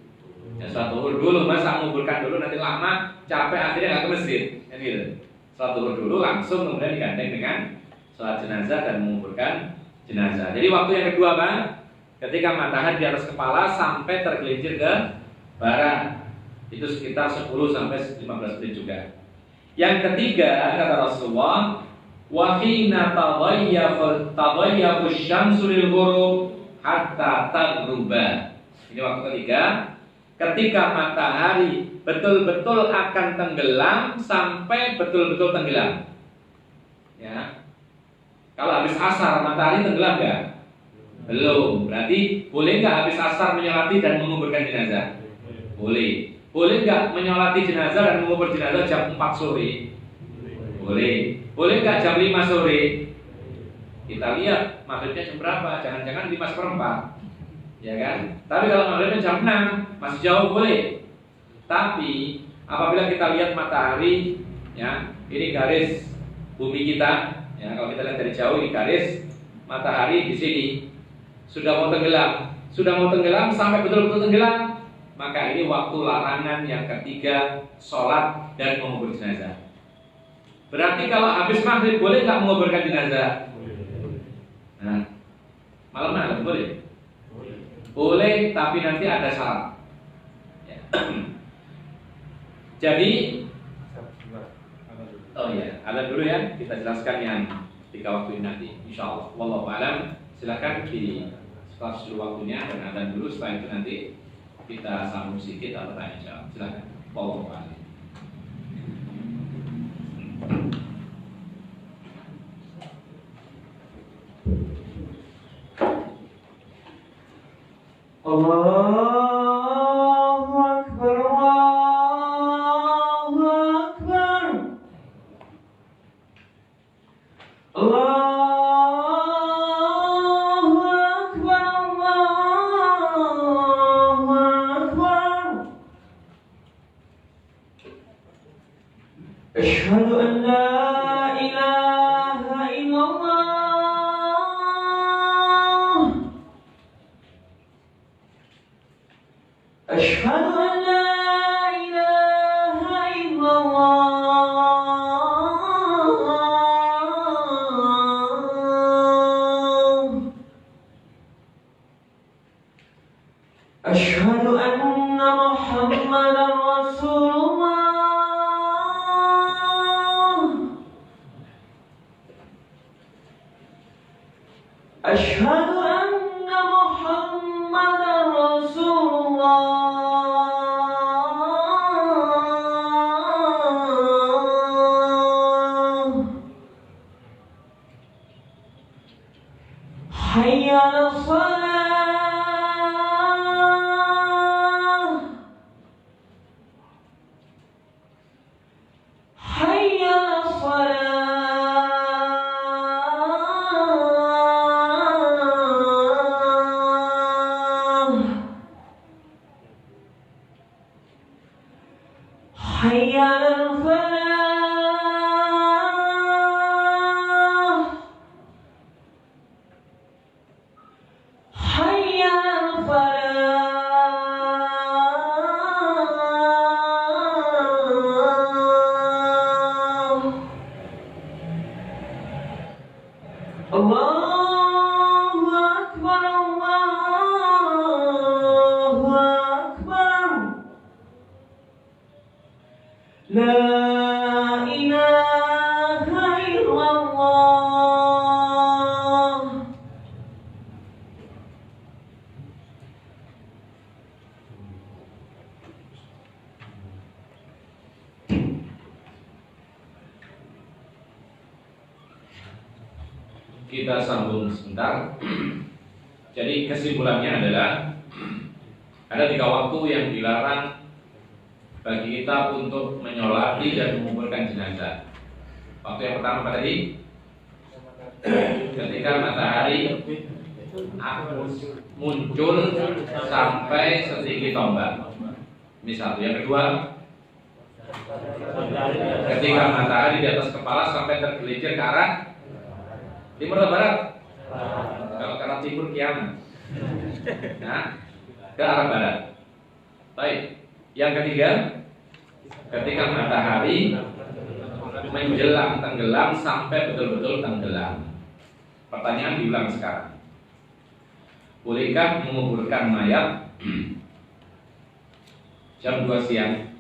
Ya, sholat zuhur dulu, masa menguburkan dulu nanti lama capek akhirnya nggak ke masjid, kan gitu. Sholat zuhur dulu langsung kemudian digandeng dengan sholat jenazah dan menguburkan jenazah. Jadi waktu yang kedua Pak, ketika matahari di atas kepala sampai tergelincir ke barat, itu sekitar 10 sampai 15 menit juga. Yang ketiga kata Rasulullah, wa hina tadayyafu syamsu lil ghurub hatta taghruba. Ini waktu ketiga, ketika matahari betul-betul akan tenggelam sampai betul-betul tenggelam. Ya. Kalau habis asar matahari tenggelam enggak? Belum. Berarti boleh enggak habis asar menyolati dan menguburkan jenazah? Boleh. Boleh enggak menyolati jenazah dan mengubur jenazah jam 4 sore? Boleh. Boleh enggak jam 5 sore? Kita lihat maghribnya jam berapa? Jangan-jangan 5:04. Ya kan? Tapi kalau maghribnya jam 6 masih jauh boleh. Tapi apabila kita lihat matahari, ya, ini garis bumi kita, ya, kalau kita lihat dari jauh ini garis matahari di sini sudah mau tenggelam sampai betul-betul tenggelam, maka ini waktu larangan yang ketiga, sholat dan mengubur jenazah. Berarti kalau habis maghrib boleh nggak menguburkan jenazah? Nah, malam boleh? Boleh, tapi nanti ada syarat. Ya. Jadi, ada dulu ya, kita jelaskan yang 3 waktu ini nanti, insya Allah. Wallahu a'lam. Silakan di kelas dulu waktunya dan ada dulu. Setelah itu nanti kita sambung sedikit atau tanya jawab. Silakan. Wallahu a'lam. Allahu Akbar, Allahu Akbar, Allahu Akbar, Allahu Akbar. Asyhadu an la ilaha illallah. أشهد أن لا إله إلا الله. أشهد أن محمدا رسول الله. أشهد أن محمدا رسول الله. حي على الصلاة. حي على الصلاة. حي على الفلاح. حي على الفلاح. الله أكبر، الله أكبر. لا إله إلا الله. Kita sambung sebentar. Jadi kesimpulannya adalah ada 3 waktu yang dilarang bagi kita untuk menyolati dan menguburkan jenazah. Waktu yang pertama apa tadi? Ketika matahari muncul sampai setinggi tombak. Misal, yang kedua, ketika matahari di atas kepala sampai tergelincir ke arah timur atau barat? Kalau ke arah timur kiamat. Nah, ke arah barat. Baik. Yang ketiga, ketika matahari menjelang tenggelam sampai betul-betul tenggelam. Pertanyaan diulang sekarang. Bolehkah menguburkan mayat jam 2 siang?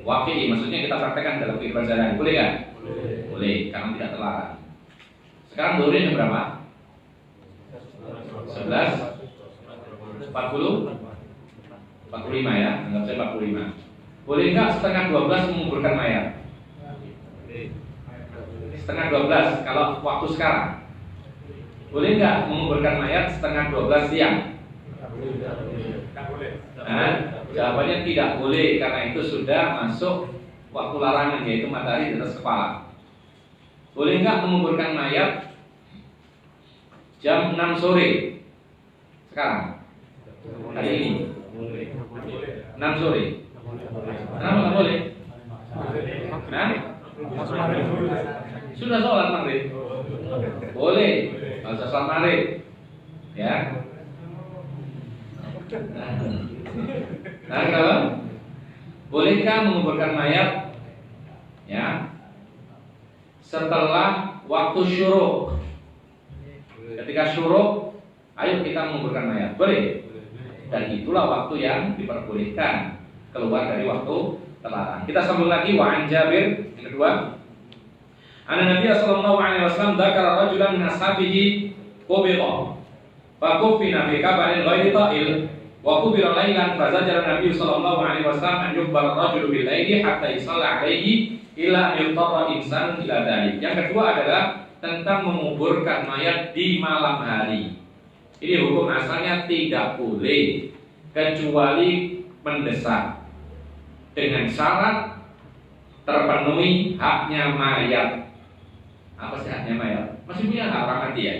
Wakil, maksudnya kita praktekkan dalam kehidupan sehari-hari. Boleh kan? Boleh, karena tidak terlarang. Sekarang dulunya jam berapa? 11:45 ya, anggap saya 45. Boleh nggak setengah 12 menguburkan mayat? Setengah 12 kalau waktu sekarang. Boleh nggak menguburkan mayat setengah 12 siang? Nah, jawabannya tidak boleh karena itu sudah masuk waktu larangan, yaitu matahari di atas kepala. Boleh nggak menguburkan mayat jam 6 sore sekarang? Hari ini 6 sore. Kenapa nggak boleh? Nah, sudah sholat maghrib. Boleh, nggak usah sholat maghrib, ya. Nah, kalau bolehkah menguburkan mayat ya setelah waktu syuruk? Ketika syuruk, ayo kita menguburkan mayat. Boleh. Dan itulah waktu yang diperbolehkan, keluar dari waktu terlarang. Kita sambung lagi wa an Jabir yang kedua. Anna Nabi sallallahu alaihi wasallam dzakara rajulan min ashabihi qubira fa kufina fi kabarin ghairi ta'il wa kubira lailan fa zajara Nabi sallallahu alaihi wasallam an yukhbar ar-rajulu bil laili hatta yusalla alaihi illa yutarra insan ila dzalik. Yang kedua adalah tentang menguburkan mayat di malam hari. Ini hukum asalnya tidak boleh kecuali mendesak, dengan syarat terpenuhi haknya mayat. Apa sih haknya mayat? Masih punya hak orang mati ya?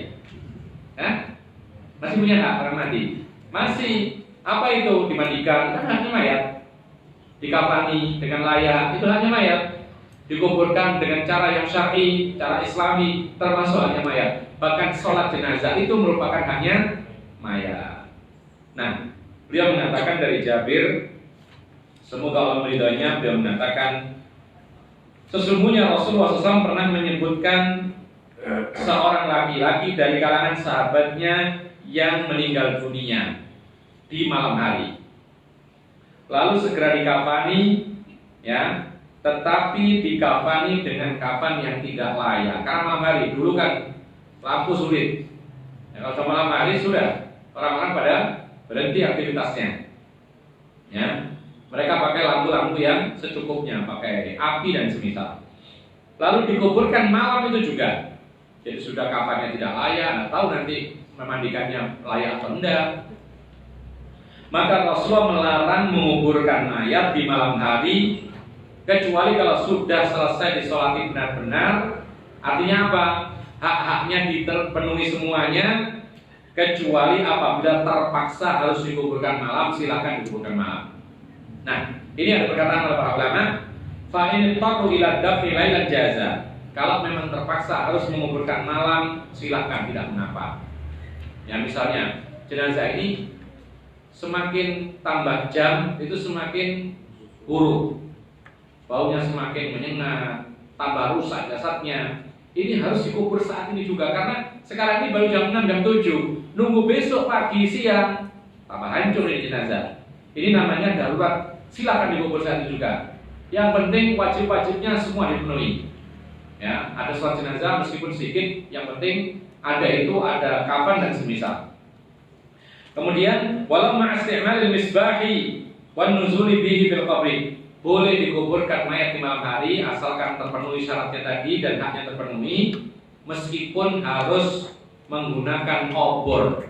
Masih punya hak orang mati? Masih. Apa itu? Dimandikan, kan haknya mayat. Dikafani dengan layak, itu haknya mayat. Dikuburkan dengan cara yang syar'i, cara islami, termasuk haknya mayat. Bahkan sholat jenazah itu merupakan haknya mayat. Nah, beliau mengatakan dari Jabir, semoga Allah meridhoinya, beliau mengatakan sesungguhnya Rasulullah SAW pernah menyebutkan seorang laki-laki dari kalangan sahabatnya yang meninggal dunia di malam hari. Lalu segera dikafani, ya, tetapi dikafani dengan kafan yang tidak layak. Karena malam hari dulu kan lampu sulit. Ya, kalau malam hari sudah orang-orang pada berhenti aktivitasnya. Ya, mereka pakai lampu-lampu yang secukupnya, pakai api dan semisal. Lalu dikuburkan malam itu juga. Jadi sudah kafannya tidak layak, nggak tahu nanti memandikannya layak atau enggak. Maka Rasulullah melarang menguburkan mayat di malam hari kecuali kalau sudah selesai disolati benar-benar. Artinya apa? Hak-haknya dipenuhi semuanya, kecuali apabila terpaksa harus dikuburkan malam, silakan dikuburkan malam. Nah, ini ada perkataan oleh para ulama, fa in taqu ila dafni lailan jaza. Kalau memang terpaksa harus menguburkan malam, silakan, tidak mengapa. Ya, misalnya jenazah ini semakin tambah jam itu semakin buruk, baunya semakin menyengat, tambah rusak jasadnya. Ini harus dikubur saat ini juga, karena sekarang ini baru jam 6, jam 7. Nunggu besok pagi, siang, tambah hancur ini jenazah. Ini namanya darurat, silakan dikubur saat itu juga. Yang penting wajib-wajibnya semua dipenuhi. Ya, ada sholat jenazah meskipun sedikit, yang penting ada itu, ada kafan dan semisal. Kemudian walau ma'asti'malil misbahi wan nuzuli bihi fil qabri. Boleh dikuburkan mayat di malam hari asalkan terpenuhi syaratnya tadi dan haknya terpenuhi, meskipun harus menggunakan obor.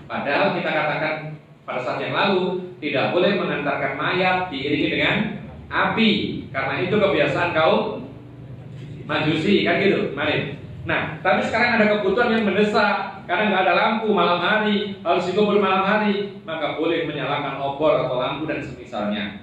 Padahal kita katakan pada saat yang lalu tidak boleh mengantarkan mayat diiringi dengan api, karena itu kebiasaan kaum Majusi, kan gitu, mari. Nah, tapi sekarang ada kebutuhan yang mendesak, karena nggak ada lampu malam hari, harus dikubur malam hari, maka boleh menyalakan obor atau lampu dan semisalnya.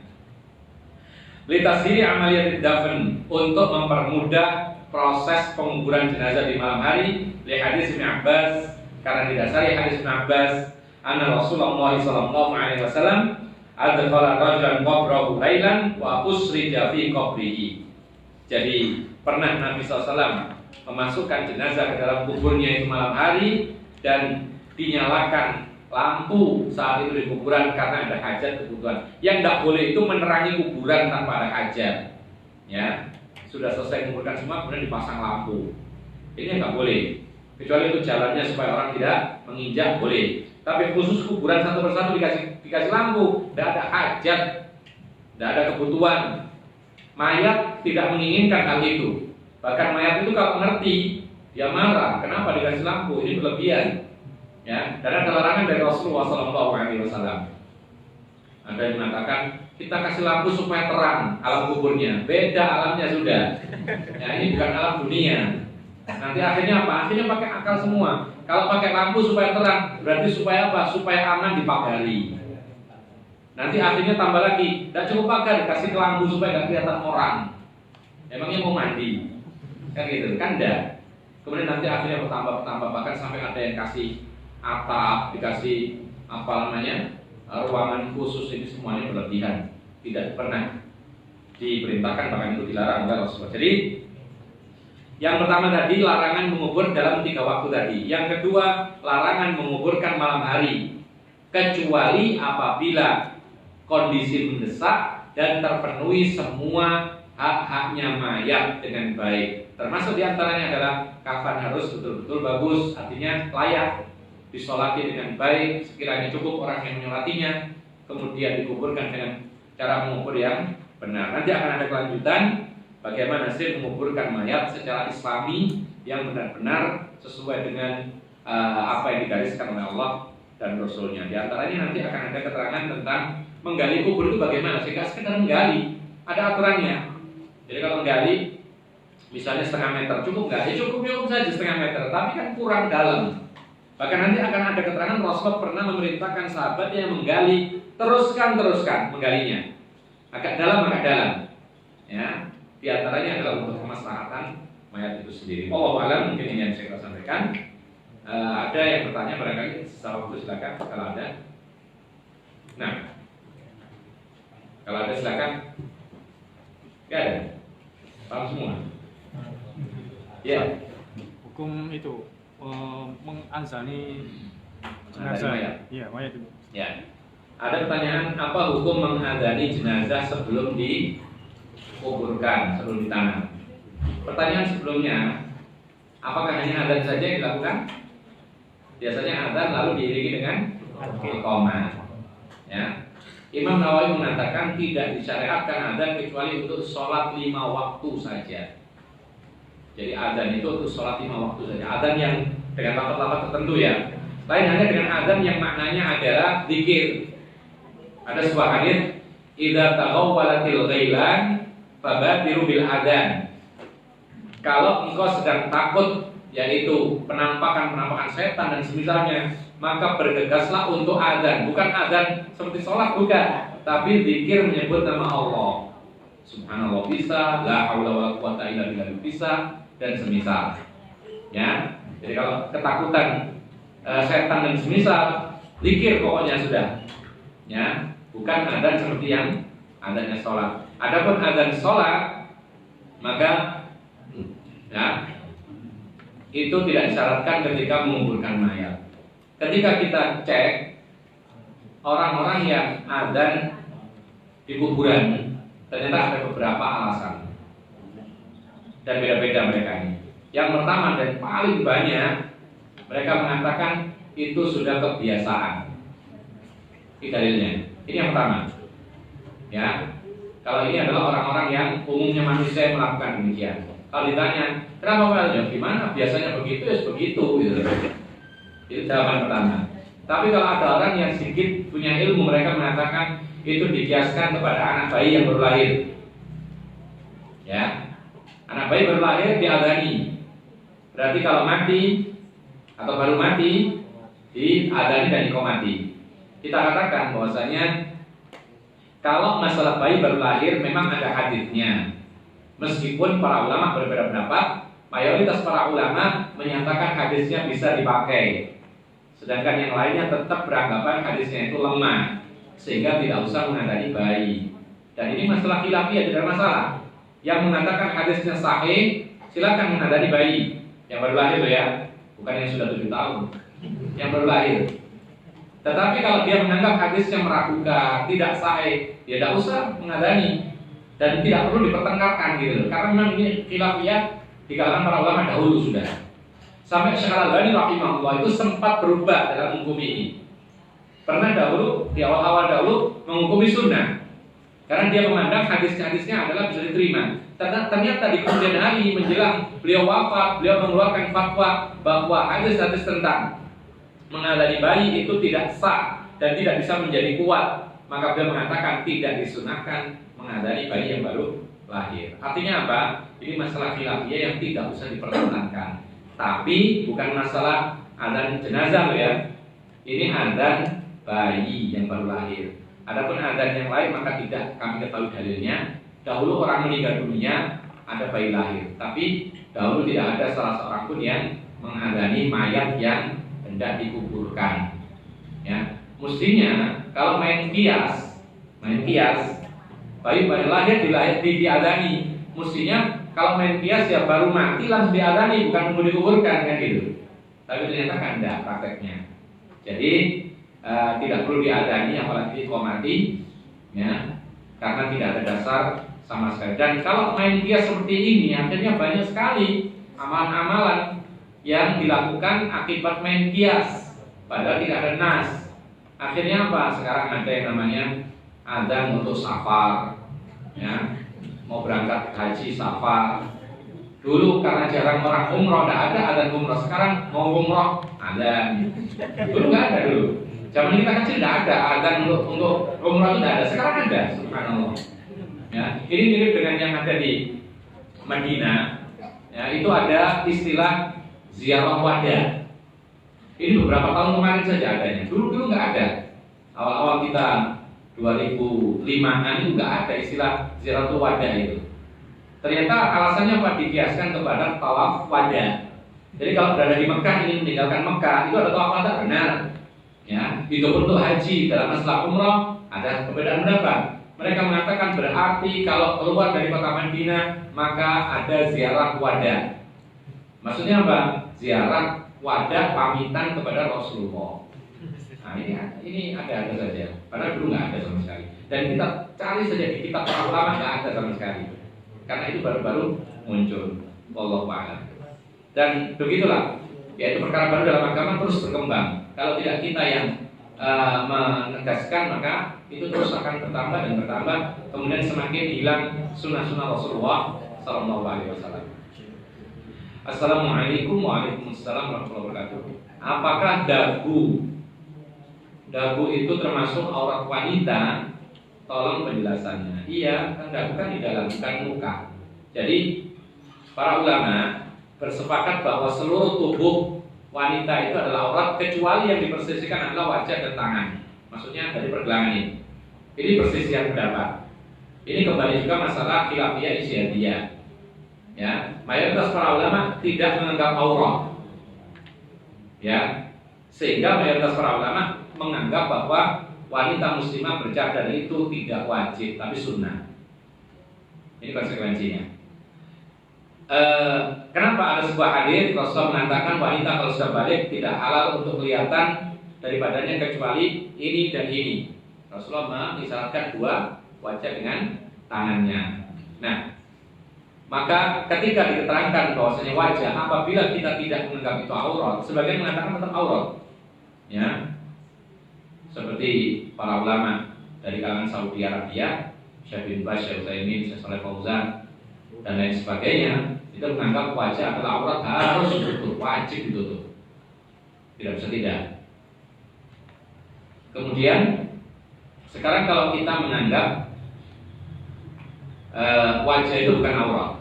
Litasiri amaliyat dafn, untuk mempermudah proses penguburan jenazah di malam hari. Li hadis Ibnu Abbas, karena didasari hadis Ibnu Abbas, anna Rasulullah sallallahu alaihi wasallam adkhala rajulan qabrahu lailan wa usrija fi qabrihi. Jadi pernah Nabi SAW memasukkan jenazah ke dalam kuburnya itu malam hari dan dinyalakan lampu saat itu di kuburan karena ada hajat kebutuhan. Yang tidak boleh itu menerangi kuburan tanpa ada hajat. Ya, sudah selesai menguburkan semua kemudian dipasang lampu. Ini nggak boleh. Kecuali itu jalannya supaya orang tidak menginjak, boleh. Tapi khusus kuburan satu persatu dikasih lampu, tidak ada hajat, tidak ada kebutuhan. Mayat tidak menginginkan hal itu. Bahkan mayat itu kalau ngerti, dia marah. Kenapa dikasih lampu? Ini berlebihan. Ya, karena ada larangan dari Rasulullah SAW. Ada yang mengatakan kita kasih lampu supaya terang alam kuburnya. Beda alamnya sudah. Ya, ini bukan alam dunia. Nanti akhirnya apa? Akhirnya pakai akal semua. Kalau pakai lampu supaya terang, berarti supaya apa? Supaya aman dipagari. Nanti akhirnya tambah lagi, tidak cukup pagar, kasih lampu supaya nggak kelihatan orang. Emangnya mau mandi? Kan gitu, kan enggak. Kemudian nanti akhirnya bertambah, bahkan sampai ada yang kasih atap, dikasih apa namanya ruangan khusus ini semuanya berlebihan, tidak pernah diperintahkan, bahkan itu dilarang oleh Rasulullah. Jadi yang pertama tadi larangan mengubur dalam 3 waktu tadi. Yang kedua larangan menguburkan malam hari, kecuali apabila kondisi mendesak dan terpenuhi semua hak-haknya mayat dengan baik. Termasuk diantaranya adalah kafan harus betul-betul bagus, artinya layak disolati dengan baik, sekiranya cukup orang yang menyolatinya, kemudian dikuburkan dengan cara mengubur yang benar. Nanti akan ada kelanjutan bagaimana sih menguburkan mayat secara islami yang benar-benar sesuai dengan apa yang digariskan oleh Allah dan Rasulnya. Di antaranya nanti akan ada keterangan tentang menggali kubur itu bagaimana, sehingga sekedar menggali, ada aturannya. Jadi kalau menggali misalnya 1/2 meter cukup nggak? Ya cukup saja 1/2 meter, tapi kan kurang dalam. Bahkan nanti akan ada keterangan Rasulullah pernah memerintahkan sahabat yang menggali, teruskan menggalinya, agak dalam. Ya, di antaranya adalah untuk kemaslahatan mayat itu sendiri. Allah alam, mungkin ini yang saya sampaikan. Ada yang bertanya barangkali secara waktu silakan kalau ada. Nah, kalau ada silakan. Gak ada. Paham semua? Ya. Hukum itu mengazani Jenazah mayat. Iya, mayat itu. Ya. Ada pertanyaan, apa hukum mengazani jenazah sebelum dikuburkan, sebelum ditanam? Pertanyaan sebelumnya, apakah hanya azan saja yang dilakukan? Biasanya azan lalu diiringi dengan iqamah. Ya. Imam Nawawi mengatakan tidak disyariatkan azan kecuali untuk sholat 5 waktu saja. Jadi azan itu untuk sholat 5 waktu saja. Azan yang dengan lafaz-lafaz tertentu ya. Lain hanya dengan azan yang maknanya adalah zikir. Ada sebuah hadis, "Idza taghawwalatil ghailan fabadiru bil adzan." Kalau engkau sedang takut, yaitu penampakan setan dan semisalnya, maka bergegaslah untuk adzan. Bukan adzan seperti sholat, bukan, tapi zikir menyebut nama Allah. Subhanallah bisa, la haula wala quwata illa billah bisa, dan semisal. Ya, jadi kalau ketakutan setan dan semisal, zikir pokoknya sudah. Ya, bukan adzan seperti yang adanya sholat. Adapun adzan sholat, maka ya itu tidak disyaratkan ketika menguburkan mayat. Ketika kita cek orang-orang yang adzan di kuburan, ternyata ada beberapa alasan dan beda-beda mereka ini. Yang pertama dan paling banyak, mereka mengatakan itu sudah kebiasaan. Ini dalilnya. Ini yang pertama. Ya, kalau ini adalah orang-orang yang umumnya manusia yang melakukan demikian. Kalau ditanya, kenapa ya gimana? Biasanya begitu, ya begitu. Gitu. Itu jawaban pertama. Tapi kalau ada orang yang sedikit punya ilmu, mereka mengatakan itu dikiaskan kepada anak bayi yang baru lahir. Ya, anak bayi baru lahir diadani. Berarti kalau mati atau baru mati diadani dan dikomati. Kita katakan bahwasanya kalau masalah bayi baru lahir memang ada hadisnya. Meskipun para ulama berbeda pendapat, mayoritas para ulama menyatakan hadisnya bisa dipakai. Sedangkan yang lainnya tetap beranggapan hadisnya itu lemah, sehingga tidak usah mengadani bayi. Dan ini masalah khilafiyah, tidak masalah. Yang mengatakan hadisnya sahih, silakan mengadani bayi yang baru lahir loh ya, bukan yang sudah 7 tahun, yang baru lahir. Tetapi kalau dia menganggap hadisnya meragukan, tidak sahih, dia tidak usah mengadani. Dan tidak perlu dipertengkarkan gitu, karena memang ini khilafiyah di kalangan para ulama dahulu sudah. Sampai Syekh Al-Albani rahimahullah itu sempat berubah dalam menghukumi ini. Pernah dahulu di awal-awal dahulu menghukumi sunnah, karena dia memandang hadis-hadisnya adalah bisa diterima. Ternyata di kemudian hari menjelang beliau wafat, beliau mengeluarkan fatwa bahwa hadis-hadis tentang mengadani bayi itu tidak sah dan tidak bisa menjadi kuat. Maka beliau mengatakan tidak disunahkan mengadani bayi yang baru lahir. Artinya apa? Ini masalah khilafiyah yang tidak usah dipertentangkan. Tapi bukan masalah adzan jenazah loh ya. Ini adzan bayi yang baru lahir. Adapun adzan yang lain maka tidak kami ketahui dalilnya. Dahulu orang meninggal dunia ada bayi lahir, tapi dahulu tidak ada salah seorang pun yang mengadzani mayat yang hendak dikuburkan. Ya, mestinya kalau main kias, bayi lahir diadani. Mestinya kalau main kias ya baru mati langsung diadani, bukan nunggu dikuburkan kan gitu. Tapi ternyata kan enggak prakteknya. Jadi tidak perlu diadani apalagi kalau mati, ya, karena tidak ada dasar sama sekali. Dan kalau main kias seperti ini, akhirnya banyak sekali amalan-amalan yang dilakukan akibat main kias, padahal tidak ada nas. Akhirnya apa? Sekarang ada yang namanya adzan untuk safar, ya, mau berangkat haji safar. Dulu karena jarang orang umroh, tidak ada adzan umroh. Sekarang mau umroh adzan. Dulu nggak ada dulu. Zaman kita kecil tidak ada adzan untuk umroh, itu tidak ada. Sekarang ada, subhanallah. Ya, ini mirip dengan yang ada di Madinah. Ya, itu ada istilah ziarah wadah. Ini beberapa tahun kemarin saja adanya. Dulu nggak ada. Awal-awal kita 2005-an itu nggak ada istilah ziarah wadah itu. Ternyata alasannya apa? Dikiaskan kepada tawaf wadah. Jadi kalau berada di Mekah ingin meninggalkan Mekah, itu ada tawaf wadah, benar. Ya, itu untuk haji dalam masalah umroh ada perbedaan pendapat. Mereka mengatakan berarti kalau keluar dari kota Madinah maka ada ziarah wadah. Maksudnya apa? Ziarah wadah pamitan kepada Rasulullah. Nah ini ada saja. Padahal dulu nggak ada sama sekali. Dan kita cari saja di kitab para ulama nggak ada sama sekali. Karena itu baru-baru muncul. Wallahu a'lam. Dan begitulah. Yaitu perkara baru dalam agama terus berkembang. Kalau tidak kita yang menegaskan maka itu terus akan bertambah dan bertambah. Kemudian semakin hilang sunnah-sunnah Rasulullah Sallallahu Alaihi Wasallam. Assalamualaikum warahmatullahi wabarakatuh. Apakah dagu itu termasuk aurat wanita? Tolong penjelasannya. Iya, kan dagu kan di dalam, bukan muka. Jadi para ulama bersepakat bahwa seluruh tubuh wanita itu adalah aurat kecuali yang dipersisikan adalah wajah dan tangan. Maksudnya dari pergelangan ini. Ini persisian pendapat. Ini kembali juga masalah khilafiyah ijtihadiyah. Ya, mayoritas para ulama tidak menganggap aurat. Ya, sehingga mayoritas para ulama menganggap bahwa wanita muslimah bercadar itu tidak wajib tapi sunnah. Ini konsekuensinya. Kenapa ada sebuah hadis Rasulullah mengatakan wanita kalau sudah balik tidak halal untuk kelihatan daripadanya kecuali ini dan ini. Rasulullah mengisyaratkan dua, wajah dengan tangannya. Nah, maka ketika diterangkan bahwasanya wajah apabila kita tidak menganggap itu aurat, sebagian mengatakan tetap aurat. Ya. Seperti para ulama dari kalangan Saudi Arabia, Syekh bin Baz, Syekh Utsaimin, Syekh Shalih Fauzan dan lain sebagainya, itu menganggap wajah adalah aurat, harus ditutup, wajib ditutup. Tidak bisa tidak. Kemudian sekarang kalau kita menganggap wajah itu bukan aurat,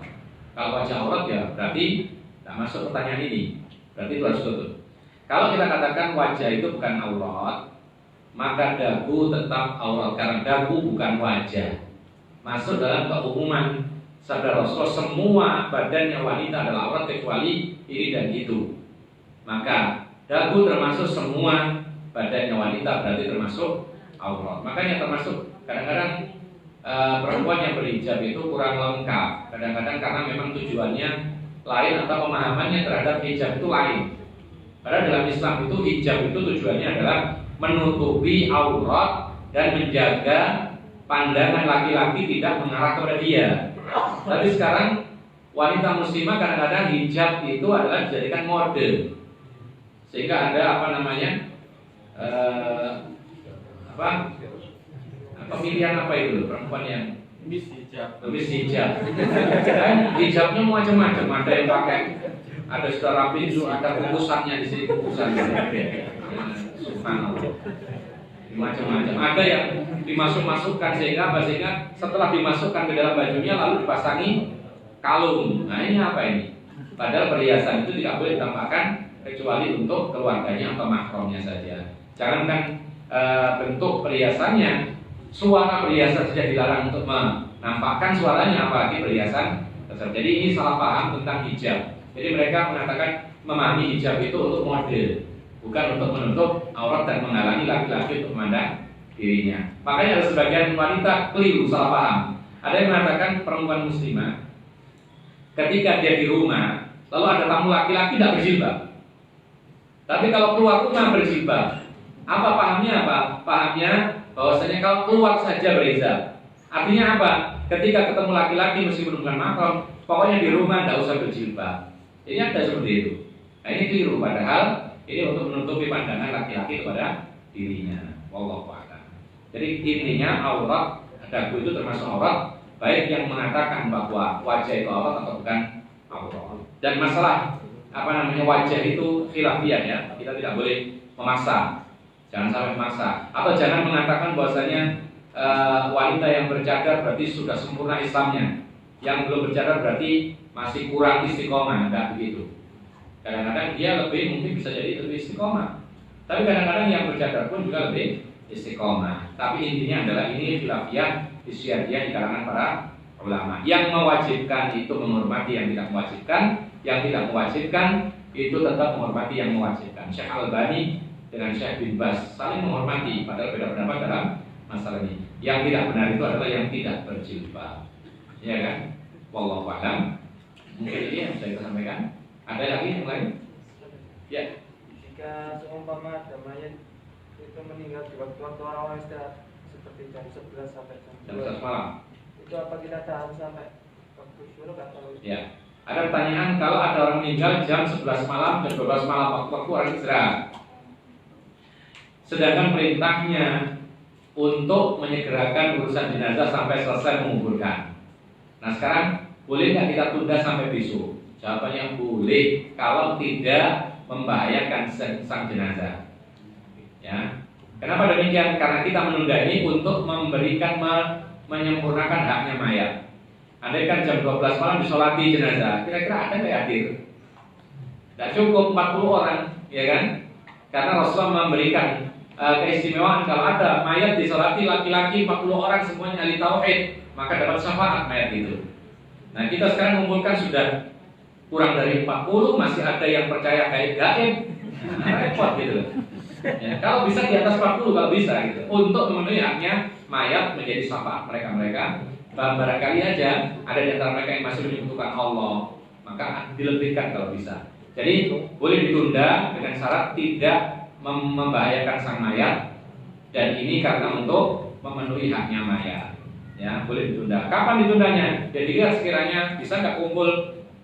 kalau wajah aurat ya berarti tidak masuk pertanyaan ini, berarti itu harus tutup. Kalau kita katakan wajah itu bukan aurat, maka dagu tetap aurat karena dagu bukan wajah. Masuk dalam keumuman sabda Rasulullah, semua badannya wanita adalah aurat kecuali ini dan itu. Maka dagu termasuk semua badannya wanita, berarti termasuk aurat. Makanya termasuk kadang-kadang perempuan yang berhijab itu kurang lengkap. Kadang-kadang karena memang tujuannya lain atau pemahamannya terhadap hijab itu lain. Padahal dalam Islam itu hijab itu tujuannya adalah menutupi aurat dan menjaga pandangan laki-laki tidak mengarah kepada dia. Tapi sekarang wanita muslimah kadang-kadang hijab itu adalah dijadikan mode, sehingga ada pemilihan apa itu perempuan yang Miss hijab. Dan hijabnya macam-macam, ada yang pakai, ada sudah rapi itu, ada kukusannya di sini, kukusannya. Subhanallah. Macam-macam. Ada yang dimasukkan sehingga setelah dimasukkan ke dalam bajunya lalu dipasangi kalung. Nah ini apa ini? Padahal perhiasan itu tidak boleh ditampakkan kecuali untuk keluarganya atau mahramnya saja. Jangankan bentuk perhiasannya, suara perhiasan saja dilarang untuk menampakkan suaranya, apalagi perhiasan tersebut. Jadi ini salah paham tentang hijab. Jadi mereka mengatakan memahami hijab itu untuk model, bukan untuk menutup aurat dan menghalangi laki-laki untuk memandang dirinya. Makanya ada sebagian wanita keliru, salah paham. Ada yang mengatakan perempuan muslimah ketika dia di rumah lalu ada tamu laki-laki tidak berjilbab, tapi kalau keluar rumah berjilbab. Apa pahamnya? Pahamnya bahwasanya kalau keluar saja berhijab. Artinya apa? Ketika ketemu laki-laki meskipun bukan mahram, pokoknya di rumah tidak usah berjilbab. Ini ada seperti itu. Nah, ini keliru, padahal ini untuk menutupi pandangan laki-laki kepada dirinya. Wallahu a'lam. Jadi intinya aurat dagu itu termasuk aurat, baik yang mengatakan bahwa wajah itu aurat atau bukan aurat. Dan masalah wajah itu khilafiyah ya. Kita tidak boleh memaksa. Jangan sampai memaksa. Atau jangan mengatakan bahwasanya wanita yang bercadar berarti sudah sempurna Islamnya. Yang belum bercadar berarti masih kurang istiqomah. Enggak begitu. Kadang-kadang dia mungkin bisa jadi lebih istiqomah. Tapi kadang-kadang yang bercadar pun juga lebih istiqomah. Tapi intinya adalah ini khilafiyah isyadiyah di kalangan para ulama. Yang mewajibkan itu menghormati yang tidak mewajibkan, yang tidak mewajibkan itu tetap menghormati yang mewajibkan. Syekh Albani dengan Syekh bin Baz saling menghormati, padahal beda pendapat dalam masalah ini. Yang tidak benar itu adalah yang tidak berjilbab. Ya kan? Wallahu a'lam. Mungkin ini yang bisa kita sampaikan. Ada lagi yang lain? Ya. Jika seumpama ada mayat itu meninggal di waktu orang istirahat seperti jam 11 sampai jam 11 malam. Itu apa kita tahan sampai waktu syuruk atau? Ya. Ada pertanyaan, kalau ada orang meninggal jam 11 malam dan 12 malam waktu orang istirahat, sedangkan perintahnya untuk menyegerakan urusan jenazah sampai selesai menguburkan. Nah sekarang boleh nggak kita tunda sampai besok? Jawabannya boleh kalau tidak membahayakan sang jenazah. Ya. Kenapa demikian? Karena kita menunda ini untuk memberikan menyempurnakan haknya mayat. Andai kan jam 12 malam disolati jenazah, kira-kira ada nggak hadir? Tidak cukup 40 orang, ya kan? Karena Rasulullah memberikan keistimewaan kalau ada mayat disolati laki-laki 40 orang semuanya ahli tauhid, maka dapat syafaat mayat itu. Nah kita sekarang mengumpulkan sudah kurang dari 40, masih ada yang percaya gaib, nah, repot gitu. Ya, kalau bisa di atas 40 kalau bisa gitu, untuk memenuhi haknya mayat menjadi syafaat mereka. Barangkali aja ada di antara mereka yang masih menyebutkan Allah, maka dilebihkan kalau bisa. Jadi boleh ditunda dengan syarat tidak membahayakan sang mayat, dan ini karena untuk memenuhi haknya mayat. Ya, boleh ditunda. Kapan ditundanya? Jadi sekiranya bisa nggak kumpul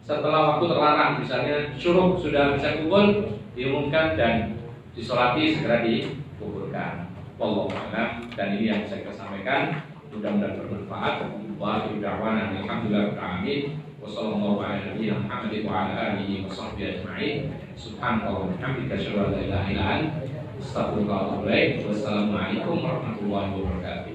setelah waktu terlarang, misalnya syuruk sudah bisa kumpul, diumumkan dan disolati segera dikuburkan. Wallahu a'lam. Dan ini yang bisa kita sampaikan. Mudah-mudahan bermanfaat. Wa akhiru da'wana alhamdulillahi rabbil alamin. Wassallallahu ala nabiyyina Muhammadin wa ala alihi wa sahbihi ajma'in. Subhanallah wa bihamdika asyhadu an la ilaha illa anta astaghfiruka wa atubu ilaik. Wassalamualaikum warahmatullahi wabarakatuh.